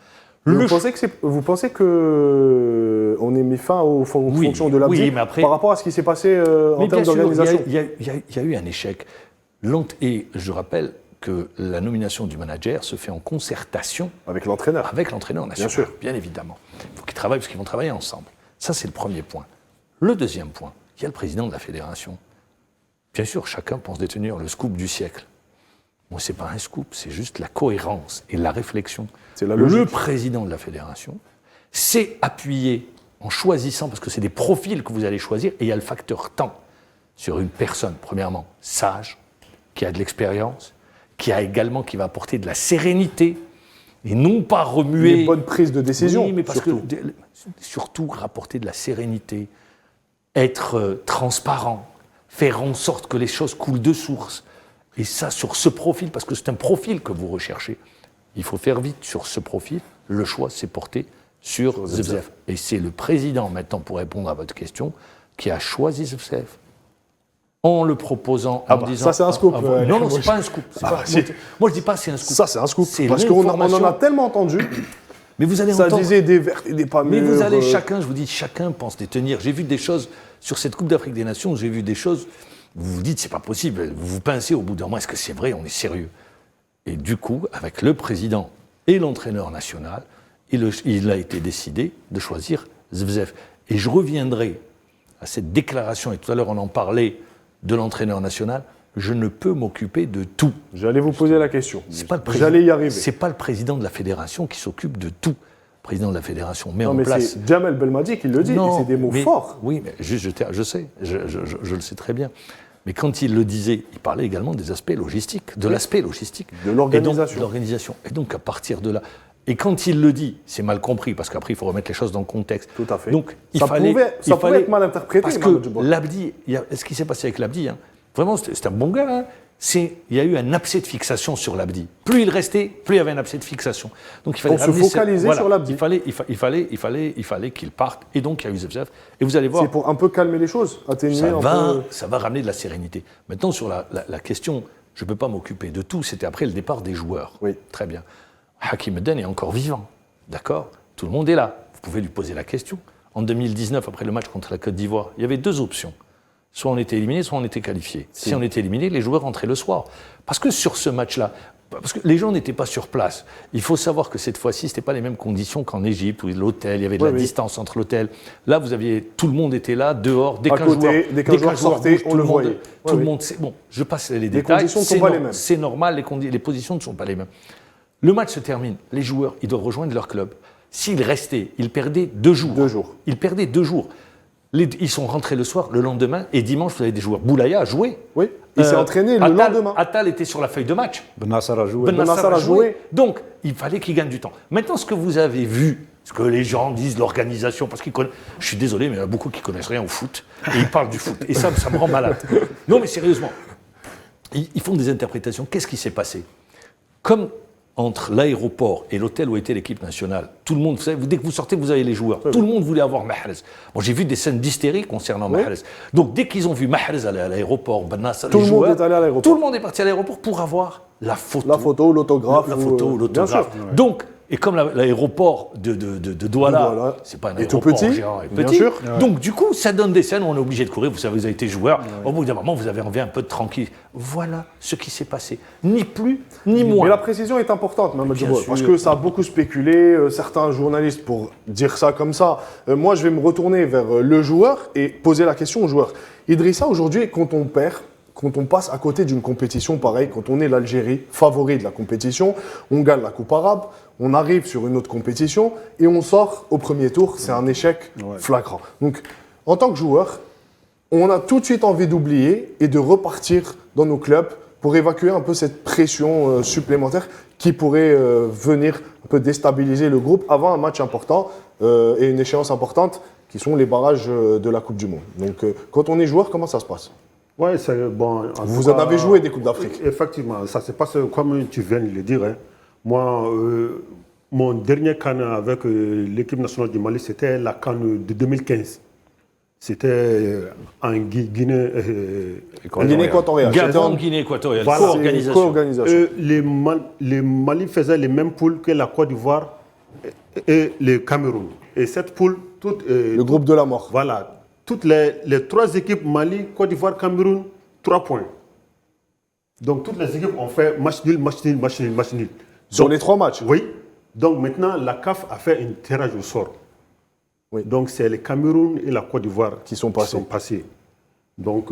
Vous pensez que on est mis fin aux fonctions de l'Abdi par rapport à ce qui s'est passé en termes d'organisation? Il y a eu un échec. Et je rappelle que la nomination du manager se fait en concertation avec l'entraîneur. Avec l'entraîneur national, bien sûr. Bien évidemment. Il faut qu'ils travaillent parce qu'ils vont travailler ensemble. Ça, c'est le premier point. Le deuxième point, il y a le président de la fédération. Bien sûr, chacun pense détenir le scoop du siècle. Moi, ce n'est pas un scoop, c'est juste la cohérence et la réflexion. C'est la logique. Le président de la fédération s'est appuyé en choisissant, parce que c'est des profils que vous allez choisir, et il y a le facteur temps, sur une personne, premièrement, sage, qui a de l'expérience, qui va apporter de la sérénité, et non pas remuer... Une bonne prise de décision, oui, mais parce surtout. que surtout rapporter de la sérénité, être transparent, faire en sorte que les choses coulent de source. Et ça, sur ce profil, parce que c'est un profil que vous recherchez, il faut faire vite sur ce profil. Le choix s'est porté sur Zevzef. Et c'est le président, maintenant, pour répondre à votre question, qui a choisi Zevzef. En le proposant, en disant... Ça, c'est un scoop. Non, c'est pas un scoop. Moi, je dis pas c'est un scoop. Ça, c'est un scoop. Parce qu'on en a tellement entendu. Mais vous allez ça entendre... disait des verts et des pas mûrs. Mais vous allez, chacun pense détenir. J'ai vu des choses, sur cette Coupe d'Afrique des Nations, j'ai vu des choses, vous vous dites, c'est pas possible, vous vous pincez au bout d'un moment, est-ce que c'est vrai, on est sérieux? Et du coup, avec le président et l'entraîneur national, il a été décidé de choisir Zevzef. Et je reviendrai à cette déclaration, et tout à l'heure on en parlait, de l'entraîneur national, je ne peux m'occuper de tout. J'allais vous poser la question. J'allais y arriver. C'est pas le président de la fédération qui s'occupe de tout. Le président de la fédération met non, en mais place... c'est Jamel Belmadi qui le dit, non, et c'est des mots forts. Oui, mais je sais, je le sais très bien. Mais quand il le disait, il parlait également des aspects logistiques, de l'aspect logistique. De l'organisation. De l'organisation. Et donc, à partir de là... Et quand il le dit, c'est mal compris, parce qu'après, il faut remettre les choses dans le contexte. Tout à fait. Donc, ça pouvait être mal interprété. Parce que l'Abdi, ce qui s'est passé avec l'Abdi, vraiment, c'est un bon gars. Il y a eu un abcès de fixation sur l'Abdi. Plus il restait, plus il y avait un abcès de fixation. Donc, il fallait se focaliser sur l'Abdi. Il fallait qu'il parte. Et donc, il y a eu Zevzef. Et vous allez voir... C'est pour un peu calmer les choses, atténuer ça va ramener de la sérénité. Maintenant, sur la question, je ne peux pas m'occuper de tout, c'était après le départ des joueurs. Oui. Très bien. Hakim Eden est encore vivant, d'accord? Tout le monde est là. Vous pouvez lui poser la question. En 2019, après le match contre la Côte d'Ivoire, il y avait deux options. Soit on était éliminé, soit on était qualifié. Si on était éliminé, les joueurs rentraient le soir. Parce que sur ce match-là, parce que les gens n'étaient pas sur place. Il faut savoir que cette fois-ci, ce n'était pas les mêmes conditions qu'en Égypte, où l'hôtel, il y avait de la distance entre l'hôtel. Là, tout le monde était là, dehors. Dès qu'un joueur sortait, on le voyait. Tout le monde sait. Bon, je passe les détails. Les conditions ne sont pas les mêmes. C'est normal, les positions ne sont pas les mêmes. Le match se termine. Les joueurs, ils doivent rejoindre leur club. S'ils restaient, ils perdaient 2 jours. 2 jours. Ils perdaient 2 jours. Ils sont rentrés le soir, le lendemain, et dimanche, vous avez des joueurs. Boulaya a joué. Oui, il s'est entraîné le lendemain. Attal était sur la feuille de match. Benassar a joué. Benassar a joué. Donc, il fallait qu'il gagne du temps. Maintenant, ce que vous avez vu, ce que les gens disent, l'organisation, parce qu'ils connaissent... Je suis désolé, mais il y en a beaucoup qui ne connaissent rien au foot, et ils parlent du foot. Et ça me rend malade. Non, mais sérieusement, ils font des interprétations. Qu'est-ce qui s'est passé? Comme entre l'aéroport et l'hôtel où était l'équipe nationale, tout le monde, vous savez, dès que vous sortez, vous avez les joueurs. Tout le monde voulait avoir Mahrez. Bon, j'ai vu des scènes d'hystérie concernant Mahrez. Donc, dès qu'ils ont vu Mahrez aller à l'aéroport, Benassar, tout le monde est allé à l'aéroport. Tout le monde est parti à l'aéroport pour avoir la photo. La photo, l'autographe. La photo, l'autographe. Donc, et comme l'aéroport de Douala, c'est pas un aéroport géant et petit, donc du coup, ça donne des scènes où on est obligé de courir. Vous savez, vous avez été joueur. Au bout d'un moment, vous avez envie un peu de tranquille. Voilà ce qui s'est passé. Ni plus, ni moins. Mais la précision est importante, Mohamed Djibril, parce que ça a beaucoup spéculé. Certains journalistes, pour dire ça comme ça, moi, je vais me retourner vers le joueur et poser la question au joueur. Idrissa, aujourd'hui, quand on perd, quand on passe à côté d'une compétition pareille, quand on est l'Algérie, favori de la compétition, on gagne la Coupe arabe, on arrive sur une autre compétition et on sort au premier tour, c'est un échec flagrant. Donc, en tant que joueur, on a tout de suite envie d'oublier et de repartir dans nos clubs pour évacuer un peu cette pression supplémentaire qui pourrait venir un peu déstabiliser le groupe avant un match important et une échéance importante qui sont les barrages de la Coupe du Monde. Donc, quand on est joueur, comment ça se passe ? Oui, c'est bon. Vous en avez joué des Coupes d'Afrique. Effectivement, ça se passe comme tu viens de le dire. Hein. Moi, mon dernier CAN avec l'équipe nationale du Mali, c'était la CAN de 2015. C'était en Guinée. En Guinée équatoriale. Gabon, Guinée équatoriale, Voilà. co-organisation. Co-organisation. Les Mali faisaient les mêmes poules que la Côte d'Ivoire et le Cameroun. Et cette poule, Le groupe de la mort. voilà, toutes les 3 équipes, Mali, Côte d'Ivoire, Cameroun, 3 points. Donc toutes les équipes ont fait match nul, match nul, match nul, match nul. Sur Donc, les 3 matchs. oui. Donc maintenant, la CAF a fait un tirage au sort. Oui. Donc c'est le Cameroun et la Côte d'Ivoire Qui sont passés. Donc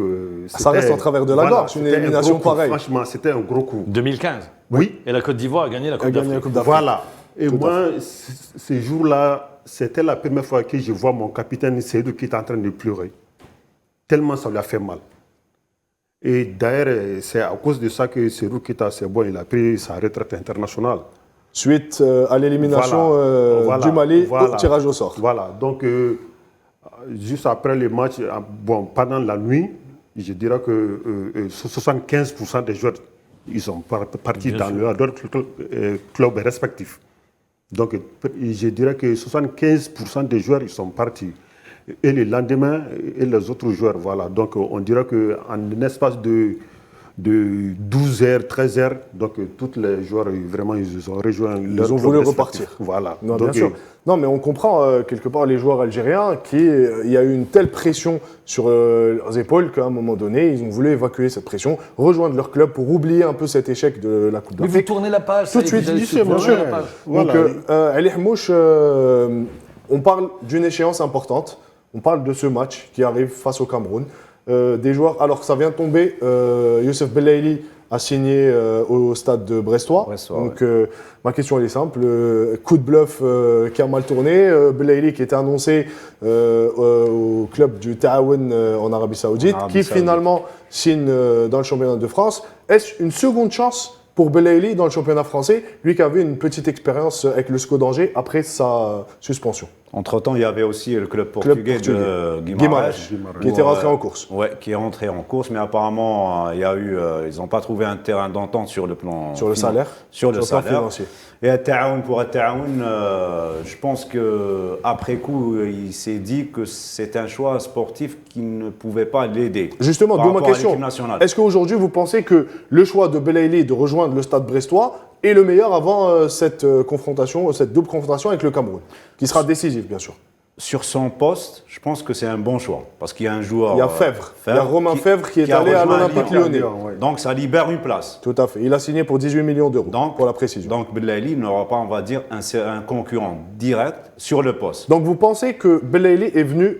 Ça reste en travers de la gorge, une c'était un élimination gros coup. pareille. Franchement, c'était un gros coup. 2015. Oui. Et la Côte d'Ivoire a gagné la Coupe gagné la d'Afrique. Coupe d'Afrique. Voilà. Et Tout à moi, ce jour-là, c'était la première fois que je vois mon capitaine Seydou qui est en train de pleurer. Tellement ça lui a fait mal. Et d'ailleurs, c'est à cause de ça que Seydou Keita, c'est bon, il a pris sa retraite internationale. Suite à l'élimination Voilà. du Mali Voilà. au tirage au sort. Voilà. Donc, juste après le match, bon, pendant la nuit, je dirais que 75% des joueurs, ils sont partis Bien dans sûr. leurs clubs respectifs. Donc, je dirais que 75% des joueurs, ils sont partis. Et le lendemain, et les autres joueurs, voilà. Donc, on dirait qu'en un espace de 12 heures, 13 heures, donc tous les joueurs, vraiment, ils ont rejoint leur Ils ont club voulu respectif. repartir. Voilà. Non, Donc, bien sûr. Non, mais on comprend quelque part les joueurs algériens il y a eu une telle pression sur leurs épaules qu'à un moment donné, ils ont voulu évacuer cette pression, rejoindre leur club pour oublier un peu cet échec de la Coupe Mais vous d'Afrique. tournez la page. Tout de ça y est, suite, vous allez bien tourner sûr. la page. Voilà. Donc, Ali Hmouch, on parle d'une échéance importante. On parle de ce match qui arrive face au Cameroun. Des joueurs, alors ça vient de tomber, Youssef Belaïli a signé au stade de Brestois. Donc ma question elle est simple, coup de bluff qui a mal tourné, Belaïli qui était annoncé au club du Taoun en Arabie Saoudite, qui finalement signe dans le championnat de France. Est-ce une seconde chance pour Belaïli dans le championnat français, lui qui avait une petite expérience avec le SCO d'Angers après sa suspension? Entre-temps, il y avait aussi le club portugais de Guimarães, qui était rentré en course. Ouais, qui est rentré en course, mais apparemment, il y a eu, ils n'ont pas trouvé un terrain d'entente sur le plan Sur le salaire. sur le plan salaire financier. Et à Taoun, pour Taoun, je pense que après coup, il s'est dit que c'est un choix sportif qui ne pouvait pas l'aider. Justement, par d'où ma rapport à question. l'équipe nationale. Est-ce qu'aujourd'hui, vous pensez que le choix de Belaïli de rejoindre le stade brestois est le meilleur avant cette confrontation, cette double confrontation avec le Cameroun, qui sera décisive, bien sûr? Sur son poste, je pense que c'est un bon choix. Parce qu'il y a un joueur. Il y a Fèvre. Il y a Romain Fèvre qui est allé à l'Olympique Lyonnais. Donc ça libère une place. Tout à fait. Il a signé pour 18 millions d'euros, pour la précision. Donc Belaïli n'aura pas, on va dire, un concurrent direct sur le poste. Donc vous pensez que Belaïli est venu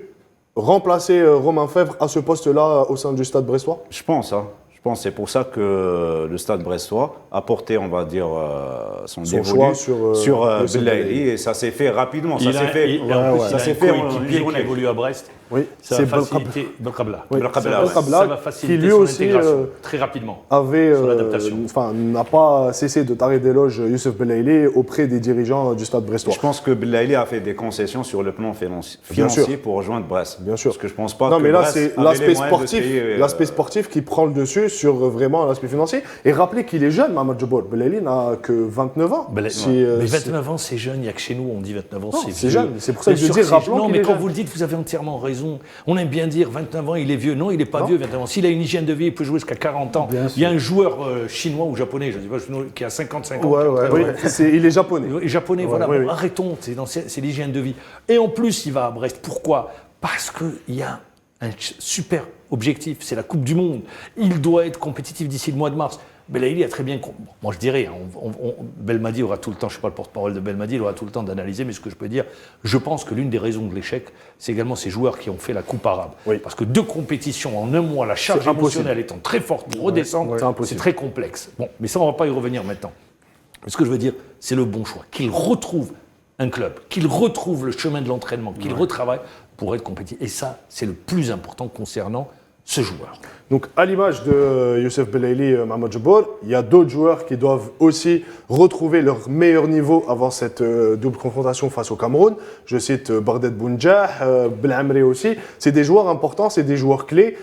remplacer Romain Fèvre à ce poste-là au sein du stade brestois? Je pense, hein. Je pense que c'est pour ça que le stade brestois a porté, on va dire, son choix sur Youssef Belaïli, et ça s'est fait rapidement. Ça Il s'est a, fait, il, en plus, ça il s'est a fait un en coéquipier qui journée. évolue à Brest. Oui, Ça c'est va faciliter Belkhabla. Oui, Belkhabla, ouais. Belkhabla, Ça va faciliter qui lui son aussi intégration très rapidement. avait, Son adaptation. n'a pas cessé de tarer d'éloges Youssef Belaïli auprès des dirigeants du stade brestois. Je pense que Belaïli a fait des concessions sur le plan financier pour rejoindre Brest. Bien sûr. Parce que je pense pas Non, que mais là, Brest c'est avait les moyens de payer, l'aspect sportif qui prend le dessus sur vraiment l'aspect financier. Et rappelez qu'il est jeune, Mohamed Jabour. Belaïli n'a que 29 ans. Mais 29 ans, c'est jeune. Il n'y a que chez nous, on dit 29 ans, Non, c'est c'est vieux. jeune. C'est pour ça que Bien je sûr dis, c'est rappelons Non, qu'il mais est quand jeune. vous le dites, vous avez entièrement raison. On aime bien dire 29 ans, il est vieux. Non, il n'est pas Non. vieux, 29 ans. S'il a une hygiène de vie, il peut jouer jusqu'à 40 ans. Bien Il y a un joueur chinois ou japonais, je ne sais pas, qui a 55 ans. Ouais, ouais, Oui, ouais. il est japonais. Japonais, voilà. oui, Bon, oui. arrêtons, c'est l'hygiène de vie. Et en plus, il va à Brest. Pourquoi? Parce qu'il y a un super objectif, c'est la Coupe du Monde. Il doit être compétitif d'ici le mois de mars. Belaïli a très bien... Moi, je dirais, Belmadi aura tout le temps, je ne suis pas le porte-parole de Belmadi, il aura tout le temps d'analyser, mais ce que je peux dire, je pense que l'une des raisons de l'échec, c'est également ces joueurs qui ont fait la Coupe arabe. Oui. Parce que 2 compétitions en un mois, la charge C'est impossible. émotionnelle étant très forte pour redescendre, c'est impossible. c'est très complexe. Bon, mais ça, on ne va pas y revenir maintenant. Mais ce que je veux dire, c'est le bon choix. Qu'il retrouve un club, qu'il retrouve le chemin de l'entraînement, qu'il retravaille pour être compétitif. Et ça, c'est le plus important concernant ce joueur. Donc, à l'image de Youssef Belaïli, Mohamed Jabour, il y a d'autres joueurs qui doivent aussi retrouver leur meilleur niveau avant cette double confrontation face au Cameroun. Je cite Bardet Bounjah, Belamri aussi. C'est des joueurs importants, c'est des joueurs clés.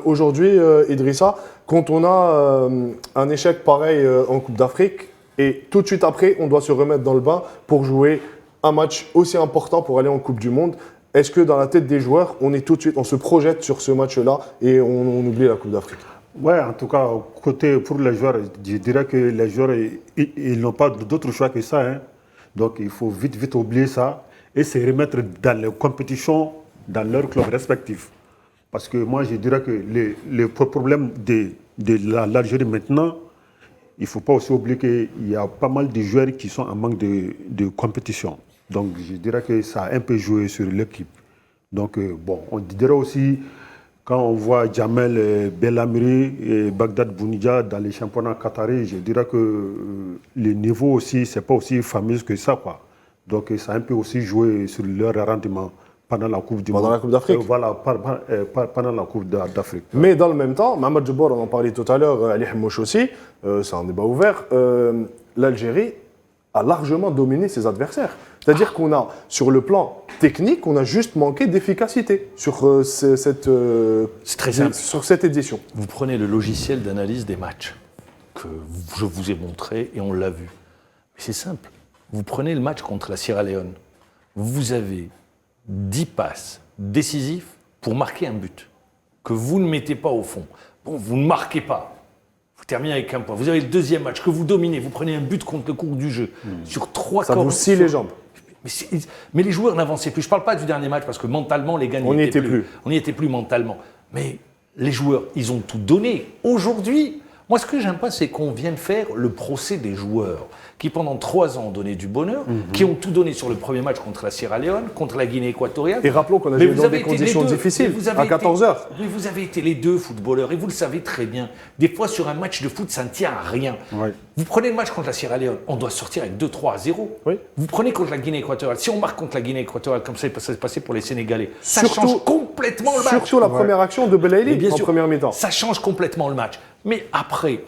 Aujourd'hui, Idrissa, quand on a un échec pareil en Coupe d'Afrique, et tout de suite après, on doit se remettre dans le bain pour jouer un match aussi important pour aller en Coupe du Monde. est-ce que dans la tête des joueurs, on est tout de suite, on se projette sur ce match-là et on oublie la Coupe d'Afrique? Ouais, en tout cas, pour les joueurs, je dirais que les joueurs, ils n'ont pas d'autre choix que ça, hein. Donc il faut vite oublier ça et se remettre dans les compétitions dans leurs clubs respectifs. Parce que moi, je dirais que le problème de l'Algérie maintenant, il ne faut pas aussi oublier qu'il y a pas mal de joueurs qui sont en manque de compétition. Donc je dirais que ça a un peu joué sur l'équipe. Donc bon, on dirait aussi, quand on voit Jamel Belhamri et Bagdad Bounidja dans les championnats qataris, je dirais que le niveau aussi, ce n'est pas aussi fameux que ça, quoi. Donc ça a un peu aussi joué sur leur rendement pendant la Coupe du Monde. Pendant la Coupe d'Afrique. Voilà, pendant la Coupe d'Afrique. Mais dans le même temps, Mohamed Jabbour, on en parlait tout à l'heure, Ali Hammouch aussi, c'est un débat ouvert, l'Algérie a largement dominé ses adversaires. C'est-à-dire qu'on a, sur le plan technique, on a juste manqué d'efficacité sur, C'est très simple. sur cette édition. Vous prenez le logiciel d'analyse des matchs que je vous ai montré et on l'a vu. Mais c'est simple. Vous prenez le match contre la Sierra Leone. Vous avez 10 passes décisives pour marquer un but que vous ne mettez pas au fond. Bon, vous ne marquez pas. Vous terminez avec un point. Vous avez le deuxième match que vous dominez. Vous prenez un but contre le cours du jeu. Sur 3 Ça vous scie les jambes. Mais les joueurs n'avançaient plus. Je ne parle pas du dernier match parce que mentalement, les gars On n'y était plus. On n'y était plus mentalement. Mais les joueurs, ils ont tout donné. Aujourd'hui, moi, ce que j'aime pas, c'est qu'on vienne faire le procès des joueurs qui, pendant 3 ans, ont donné du bonheur, qui ont tout donné sur le premier match contre la Sierra Leone, contre la Guinée équatoriale. Et rappelons qu'on a joué dans des conditions difficiles, à 14 heures. Oui, vous avez été les deux footballeurs, et vous le savez très bien. Des fois, sur un match de foot, ça ne tient à rien. Ouais. Vous prenez le match contre la Sierra Leone, on doit sortir avec 2-3 à 0. Oui. Vous prenez contre la Guinée équatoriale. Si on marque contre la Guinée équatoriale, comme ça s'est passé pour les Sénégalais, ça Surtout- change complètement le match. Surtout la première action de Mais Belaïli bien en sûr, première mi-temps. ça change complètement le match. Mais après,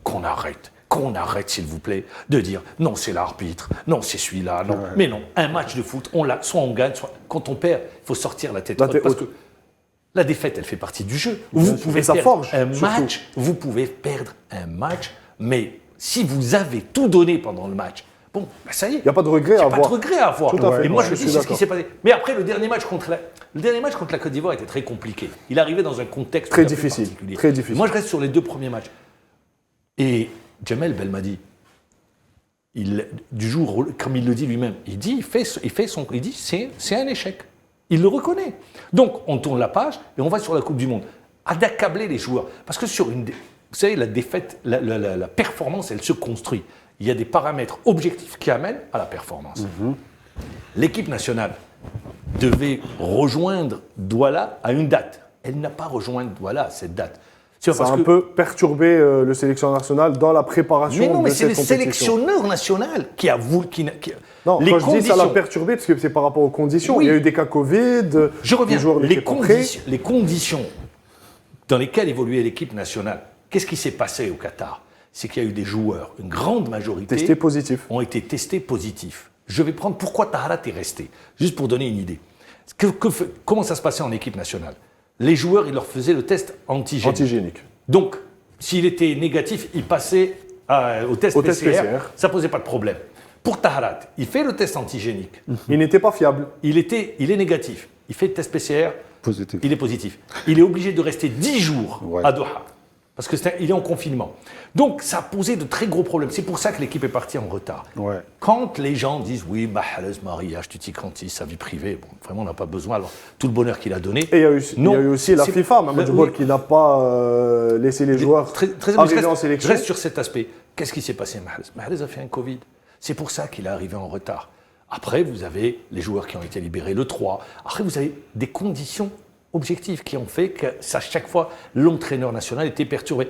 qu'on arrête, s'il vous plaît, de dire non, c'est l'arbitre, non, c'est celui-là, non. Mais non, un match de foot, soit on gagne, soit quand on perd, il faut sortir la tête La haute. tête Parce haute. que la défaite, elle fait partie du jeu. Bien Vous sûr. pouvez Et ça perdre forge, un surtout. match, vous pouvez perdre un match, mais si vous avez tout donné pendant le match, bon, ben ça y est. Il n'y a pas de regret à Il n'y a pas de avoir. regret à avoir. Tout à fait, Et moi, ouais, je je dis, suis c'est ce qui d'accord. s'est passé. Mais après, le dernier match contre la Côte d'Ivoire était très compliqué. Il arrivait dans un contexte Très un peu difficile, particulier. très difficile. Moi, je reste sur les 2 premiers matchs. Et Jamel Belmadi, du jour, comme il le dit lui-même, il dit c'est un échec. Il le reconnaît. Donc, on tourne la page et on va sur la Coupe du Monde. D'accabler les joueurs. Parce que vous savez, la défaite, la performance, elle se construit. Il y a des paramètres objectifs qui amènent à la performance. L'équipe nationale devait rejoindre Douala à une date. Elle n'a pas rejoint Douala à cette date. C'est Ça a un peu perturbé le sélectionneur national dans la préparation Mais non, de mais c'est cette le compétition. sélectionneur national qui a voulu. Non, les quand je dis ça l'a conditions- perturbé, parce que c'est par rapport aux conditions. Oui. Il y a eu des cas Covid, Je reviens. les joueurs n'étaient pas prêts. Les conditions dans lesquelles évoluait l'équipe nationale, qu'est-ce qui s'est passé au Qatar? C'est qu'il y a eu des joueurs, une grande majorité, Testés positifs. ont été testés positifs. Je vais prendre pourquoi Taharat est resté, juste pour donner une idée. Comment ça se passait en équipe nationale? Les joueurs, ils leur faisaient le test antigénique. Antigéniques. Donc, s'il était négatif, il passait au test Au test PCR, PCR. ça ne posait pas de problème. Pour Taharat, il fait le test antigénique. Il n'était pas fiable. Il est négatif. Il fait le test PCR, Positif. il est positif. Il est obligé de rester 10 jours Ouais. à Doha, parce qu'il est en confinement. Donc, ça a posé de très gros problèmes. C'est pour ça que l'équipe est partie en retard. Ouais. Quand les gens disent, oui, Mahrez, mariage, tutti quanti, sa vie privée, bon, vraiment, on n'a pas besoin, alors, tout le bonheur qu'il a donné. Et il y a eu, Non, il y a eu aussi la c'est- FIFA, Mohamed Oui. Jabbour, qui n'a pas laissé les joueurs Très arriver je en reste, sélection. je reste sur cet aspect. Qu'est-ce qui s'est passé, Mahrez? Mahrez a fait un Covid. C'est pour ça qu'il est arrivé en retard. Après, vous avez les joueurs qui ont été libérés le 3. Après, vous avez des conditions objectives qui ont fait que, à chaque fois, l'entraîneur national était perturbé.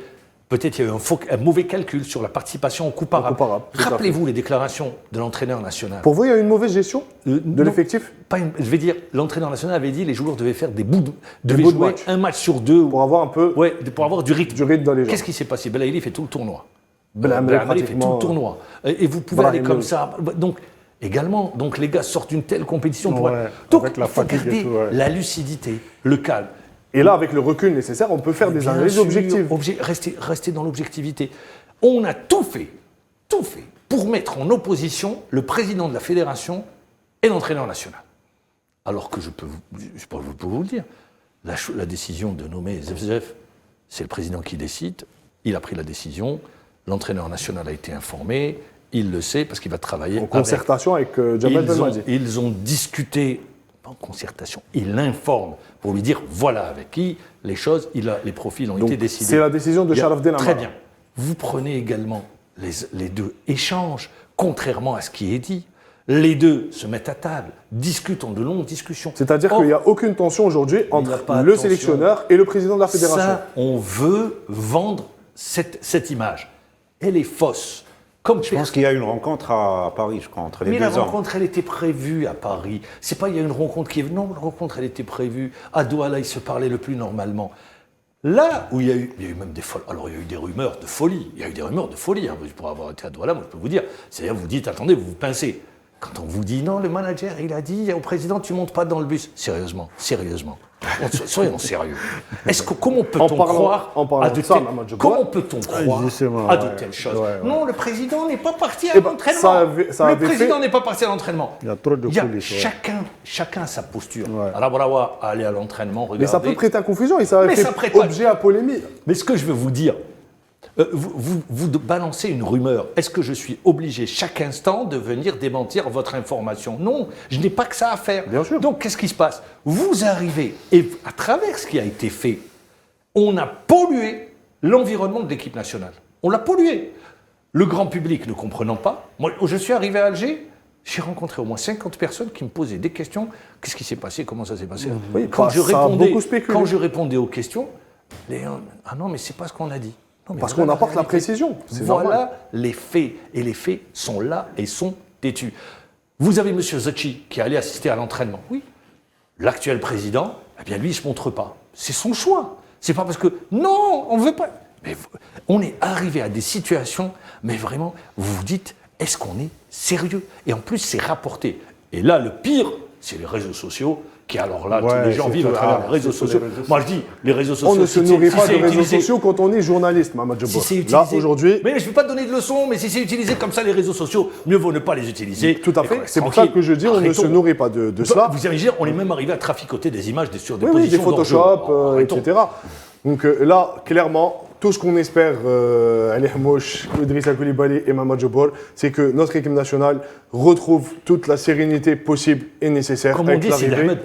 Peut-être qu'il y a eu un mauvais calcul sur la participation aux Coupes arabes. Coupes arabes, tout à fait. Rappelez-vous les déclarations de l'entraîneur national. Pour vous, il y a eu une mauvaise gestion de Non, l'effectif je vais dire, l'entraîneur national avait dit les joueurs devaient faire des bouts devaient bouts de jouer match. un match sur 2. pour avoir un peu Ouais, pour avoir du rythme. du rythme dans les jambes. Qu'est-ce qui s'est passé? Belaïli fait tout le tournoi. Belhamri, Belhamri fait tout pratiquement, le tournoi. Et vous pouvez aller Brahim comme aussi. ça. Donc, également, donc les gars sortent d'une telle compétition. Ouais, donc, avec la il faut fatigue et garder tout, ouais. la lucidité, le calme. Et là, avec le recul nécessaire, on peut faire des Bien analyses sûr, objectives. Rester dans l'objectivité. On a tout fait pour mettre en opposition le président de la fédération et l'entraîneur national. Alors que je peux vous le dire, la décision de nommer Zefzef, c'est le président qui décide, il a pris la décision, l'entraîneur national a été informé, il le sait parce qu'il va travailler En concertation avec Djamel Belmadi. Ils ont discuté, pas en concertation, il l'informe pour lui dire voilà avec qui les choses, les profils ont Donc, été décidés. c'est la décision de Sharaf Denamara. Très bien. Vous prenez également les deux échanges, contrairement à ce qui est dit. Les deux se mettent à table, discutent en de longues discussions. C'est-à-dire qu'il n'y a aucune tension aujourd'hui il n'y a entre pas de le tension. sélectionneur et le président de la fédération. Ça, on veut vendre cette image. Elle est fausse. Comme Je pense qu'il y a une rencontre à Paris, je crois, entre les Mais deux la hommes. rencontre, elle était prévue à Paris. C'est pas il y a une rencontre qui est... Non, la rencontre, elle était prévue. À Douala, ils se parlaient le plus normalement. Là où il y a eu même des folles. Alors, il y a eu des rumeurs de folie. Il y a eu des rumeurs de folie. Hein. Pour avoir été à Douala, moi, je peux vous dire. C'est-à-dire, vous dites, attendez, vous vous pincez. Quand on vous dit, non, le manager, il a dit au président, tu montes pas dans le bus. Sérieusement. Soyons sérieux. Comment peut-on croire à de telles choses? Non, le président n'est pas parti à l'entraînement. Le président n'est pas parti à l'entraînement. Il y a trop de folie. Chacun sa posture. Arabrawa a allé à l'entraînement, regardez. Mais ça peut prêter à confusion et ça Mais fait ça prête pas- objet à polémique. Mais ce que je veux vous dire, vous balancez une rumeur. Est-ce que je suis obligé chaque instant de venir démentir votre information? Non, je n'ai pas que ça à faire. Bien sûr. Donc qu'est-ce qui se passe? Vous arrivez, et à travers ce qui a été fait, on a pollué l'environnement de l'équipe nationale. On l'a pollué. Le grand public ne comprenant pas. Moi, je suis arrivé à Alger, j'ai rencontré au moins 50 personnes qui me posaient des questions. Qu'est-ce qui s'est passé? Comment ça s'est passé? Oui, quand, ça a beaucoup spéculé. quand je répondais aux questions, ah non, mais c'est pas ce qu'on a dit. Non, mais Parce voilà qu'on apporte la réalité. précision. C'est Voilà normal. les faits. Et les faits sont là et sont têtus. Vous avez M. Zachi qui est allé assister à l'entraînement. Oui. L'actuel président, eh bien lui, il ne se montre pas. C'est son choix. C'est pas parce que, non, on ne veut pas. Mais on est arrivé à des situations, mais vraiment, vous vous dites, est-ce qu'on est sérieux? Et en plus, c'est rapporté. Et là, le pire, c'est les réseaux sociaux, qui alors là, tous les gens vivent à travers les réseaux sociaux. Moi, je dis, les réseaux sociaux... On ne se nourrit pas de réseaux utilisé- sociaux quand on est journaliste, Mamad si Jabbar. c'est utilisé... Là, aujourd'hui, Mais je ne vais pas te donner de leçons, mais si c'est utilisé comme ça, les réseaux sociaux, mieux vaut ne pas les utiliser. tout à Et fait. qu'on reste C'est pour ça tranquille. que je dis, on ne se Arrêtons. nourrit pas de cela. Vous imaginez, on est même arrivé à traficoter des images sur des Oui, oui, des positions d'enjeu. Photoshop, Arrêtons. etc. Donc là, clairement, tout ce qu'on espère, Ali Hamouche, Idrissa Koulibaly et Mamad Jabbar, c'est que notre équipe nationale retrouve toute la sérénité possible et nécessaire Comme on avec dit, c'est l'arrivée. Ahmed,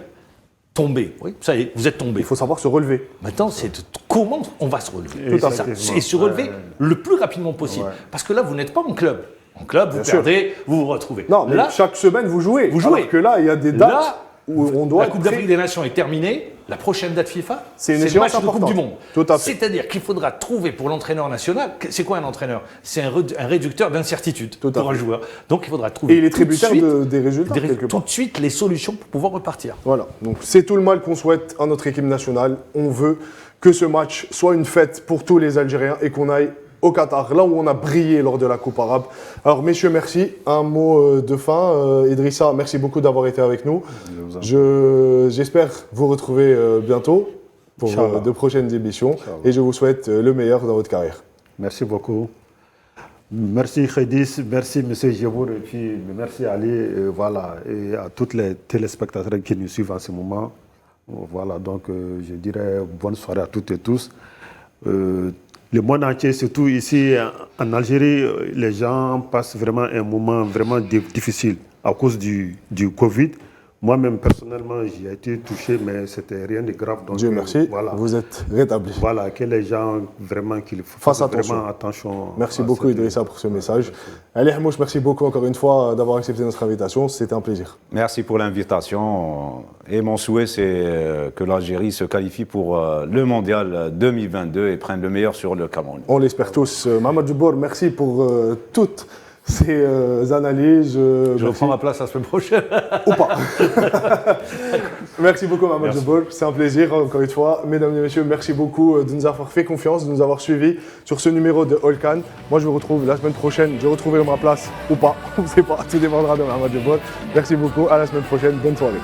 tomber. Oui, ça y est, vous êtes tombé. Il faut savoir se relever. Maintenant, c'est comment on va se relever. Tout à C'est fait. ça. Et se relever le plus rapidement possible. Parce que là, vous n'êtes pas en club. En club, vous Bien sûr. perdez, vous vous retrouvez. Non, mais là, chaque semaine, vous jouez. Vous jouez. Alors que là, il y a des dates là, où on doit la être Coupe prêt. d'Afrique des Nations est terminée. La prochaine date FIFA, C'est une le échéance match de Coupe importante. du Monde. Tout à fait. C'est-à-dire qu'il faudra trouver pour l'entraîneur national, c'est quoi un entraîneur? C'est un réducteur d'incertitude Tout à pour un fait. joueur. Donc il faudra trouver Et il est tout de tributaire suite des résultats, quelque tout part. de suite les solutions pour pouvoir repartir. Voilà, donc c'est tout le mal qu'on souhaite à notre équipe nationale. On veut que ce match soit une fête pour tous les Algériens et qu'on aille au Qatar, là où on a brillé lors de la Coupe arabe. Alors messieurs, merci. Un mot de fin. Idrissa, merci beaucoup d'avoir été avec nous. J'espère vous retrouver bientôt pour Inch'Allah. de prochaines émissions et je vous souhaite le meilleur dans votre carrière. Merci beaucoup. Merci Khedis, merci M. Djabour et puis merci Ali, voilà, et à tous les téléspectateurs qui nous suivent en ce moment. Voilà, donc je dirais bonne soirée à toutes et tous. Le monde entier, surtout ici en Algérie, les gens passent vraiment un moment vraiment difficile à cause du Covid. Moi-même, personnellement, j'y ai été touché, mais c'était rien de grave. Donc, Dieu merci, voilà. vous êtes rétabli. Voilà, que les gens vraiment qu'ils Fassent fassent attention. vraiment attention. Merci à beaucoup cette- Idrissa pour ce message. Ali Hamouche, merci beaucoup encore une fois d'avoir accepté notre invitation. C'était un plaisir. Merci pour l'invitation. Et mon souhait, c'est que l'Algérie se qualifie pour le Mondial 2022 et prenne le meilleur sur le Cameroun. On l'espère tous. Mamad Jabbar, merci pour toutes ces analyses. Je merci. reprends ma place la semaine prochaine. Ou pas. Merci beaucoup Mamad Jabbar, c'est un plaisir encore une fois. Mesdames et messieurs, merci beaucoup de nous avoir fait confiance, de nous avoir suivis sur ce numéro de All Can. Moi je vous retrouve la semaine prochaine, je retrouverai ma place ou pas, on ne sait pas, tout dépendra de Mamad Jabbar. Merci beaucoup, à la semaine prochaine, bonne soirée.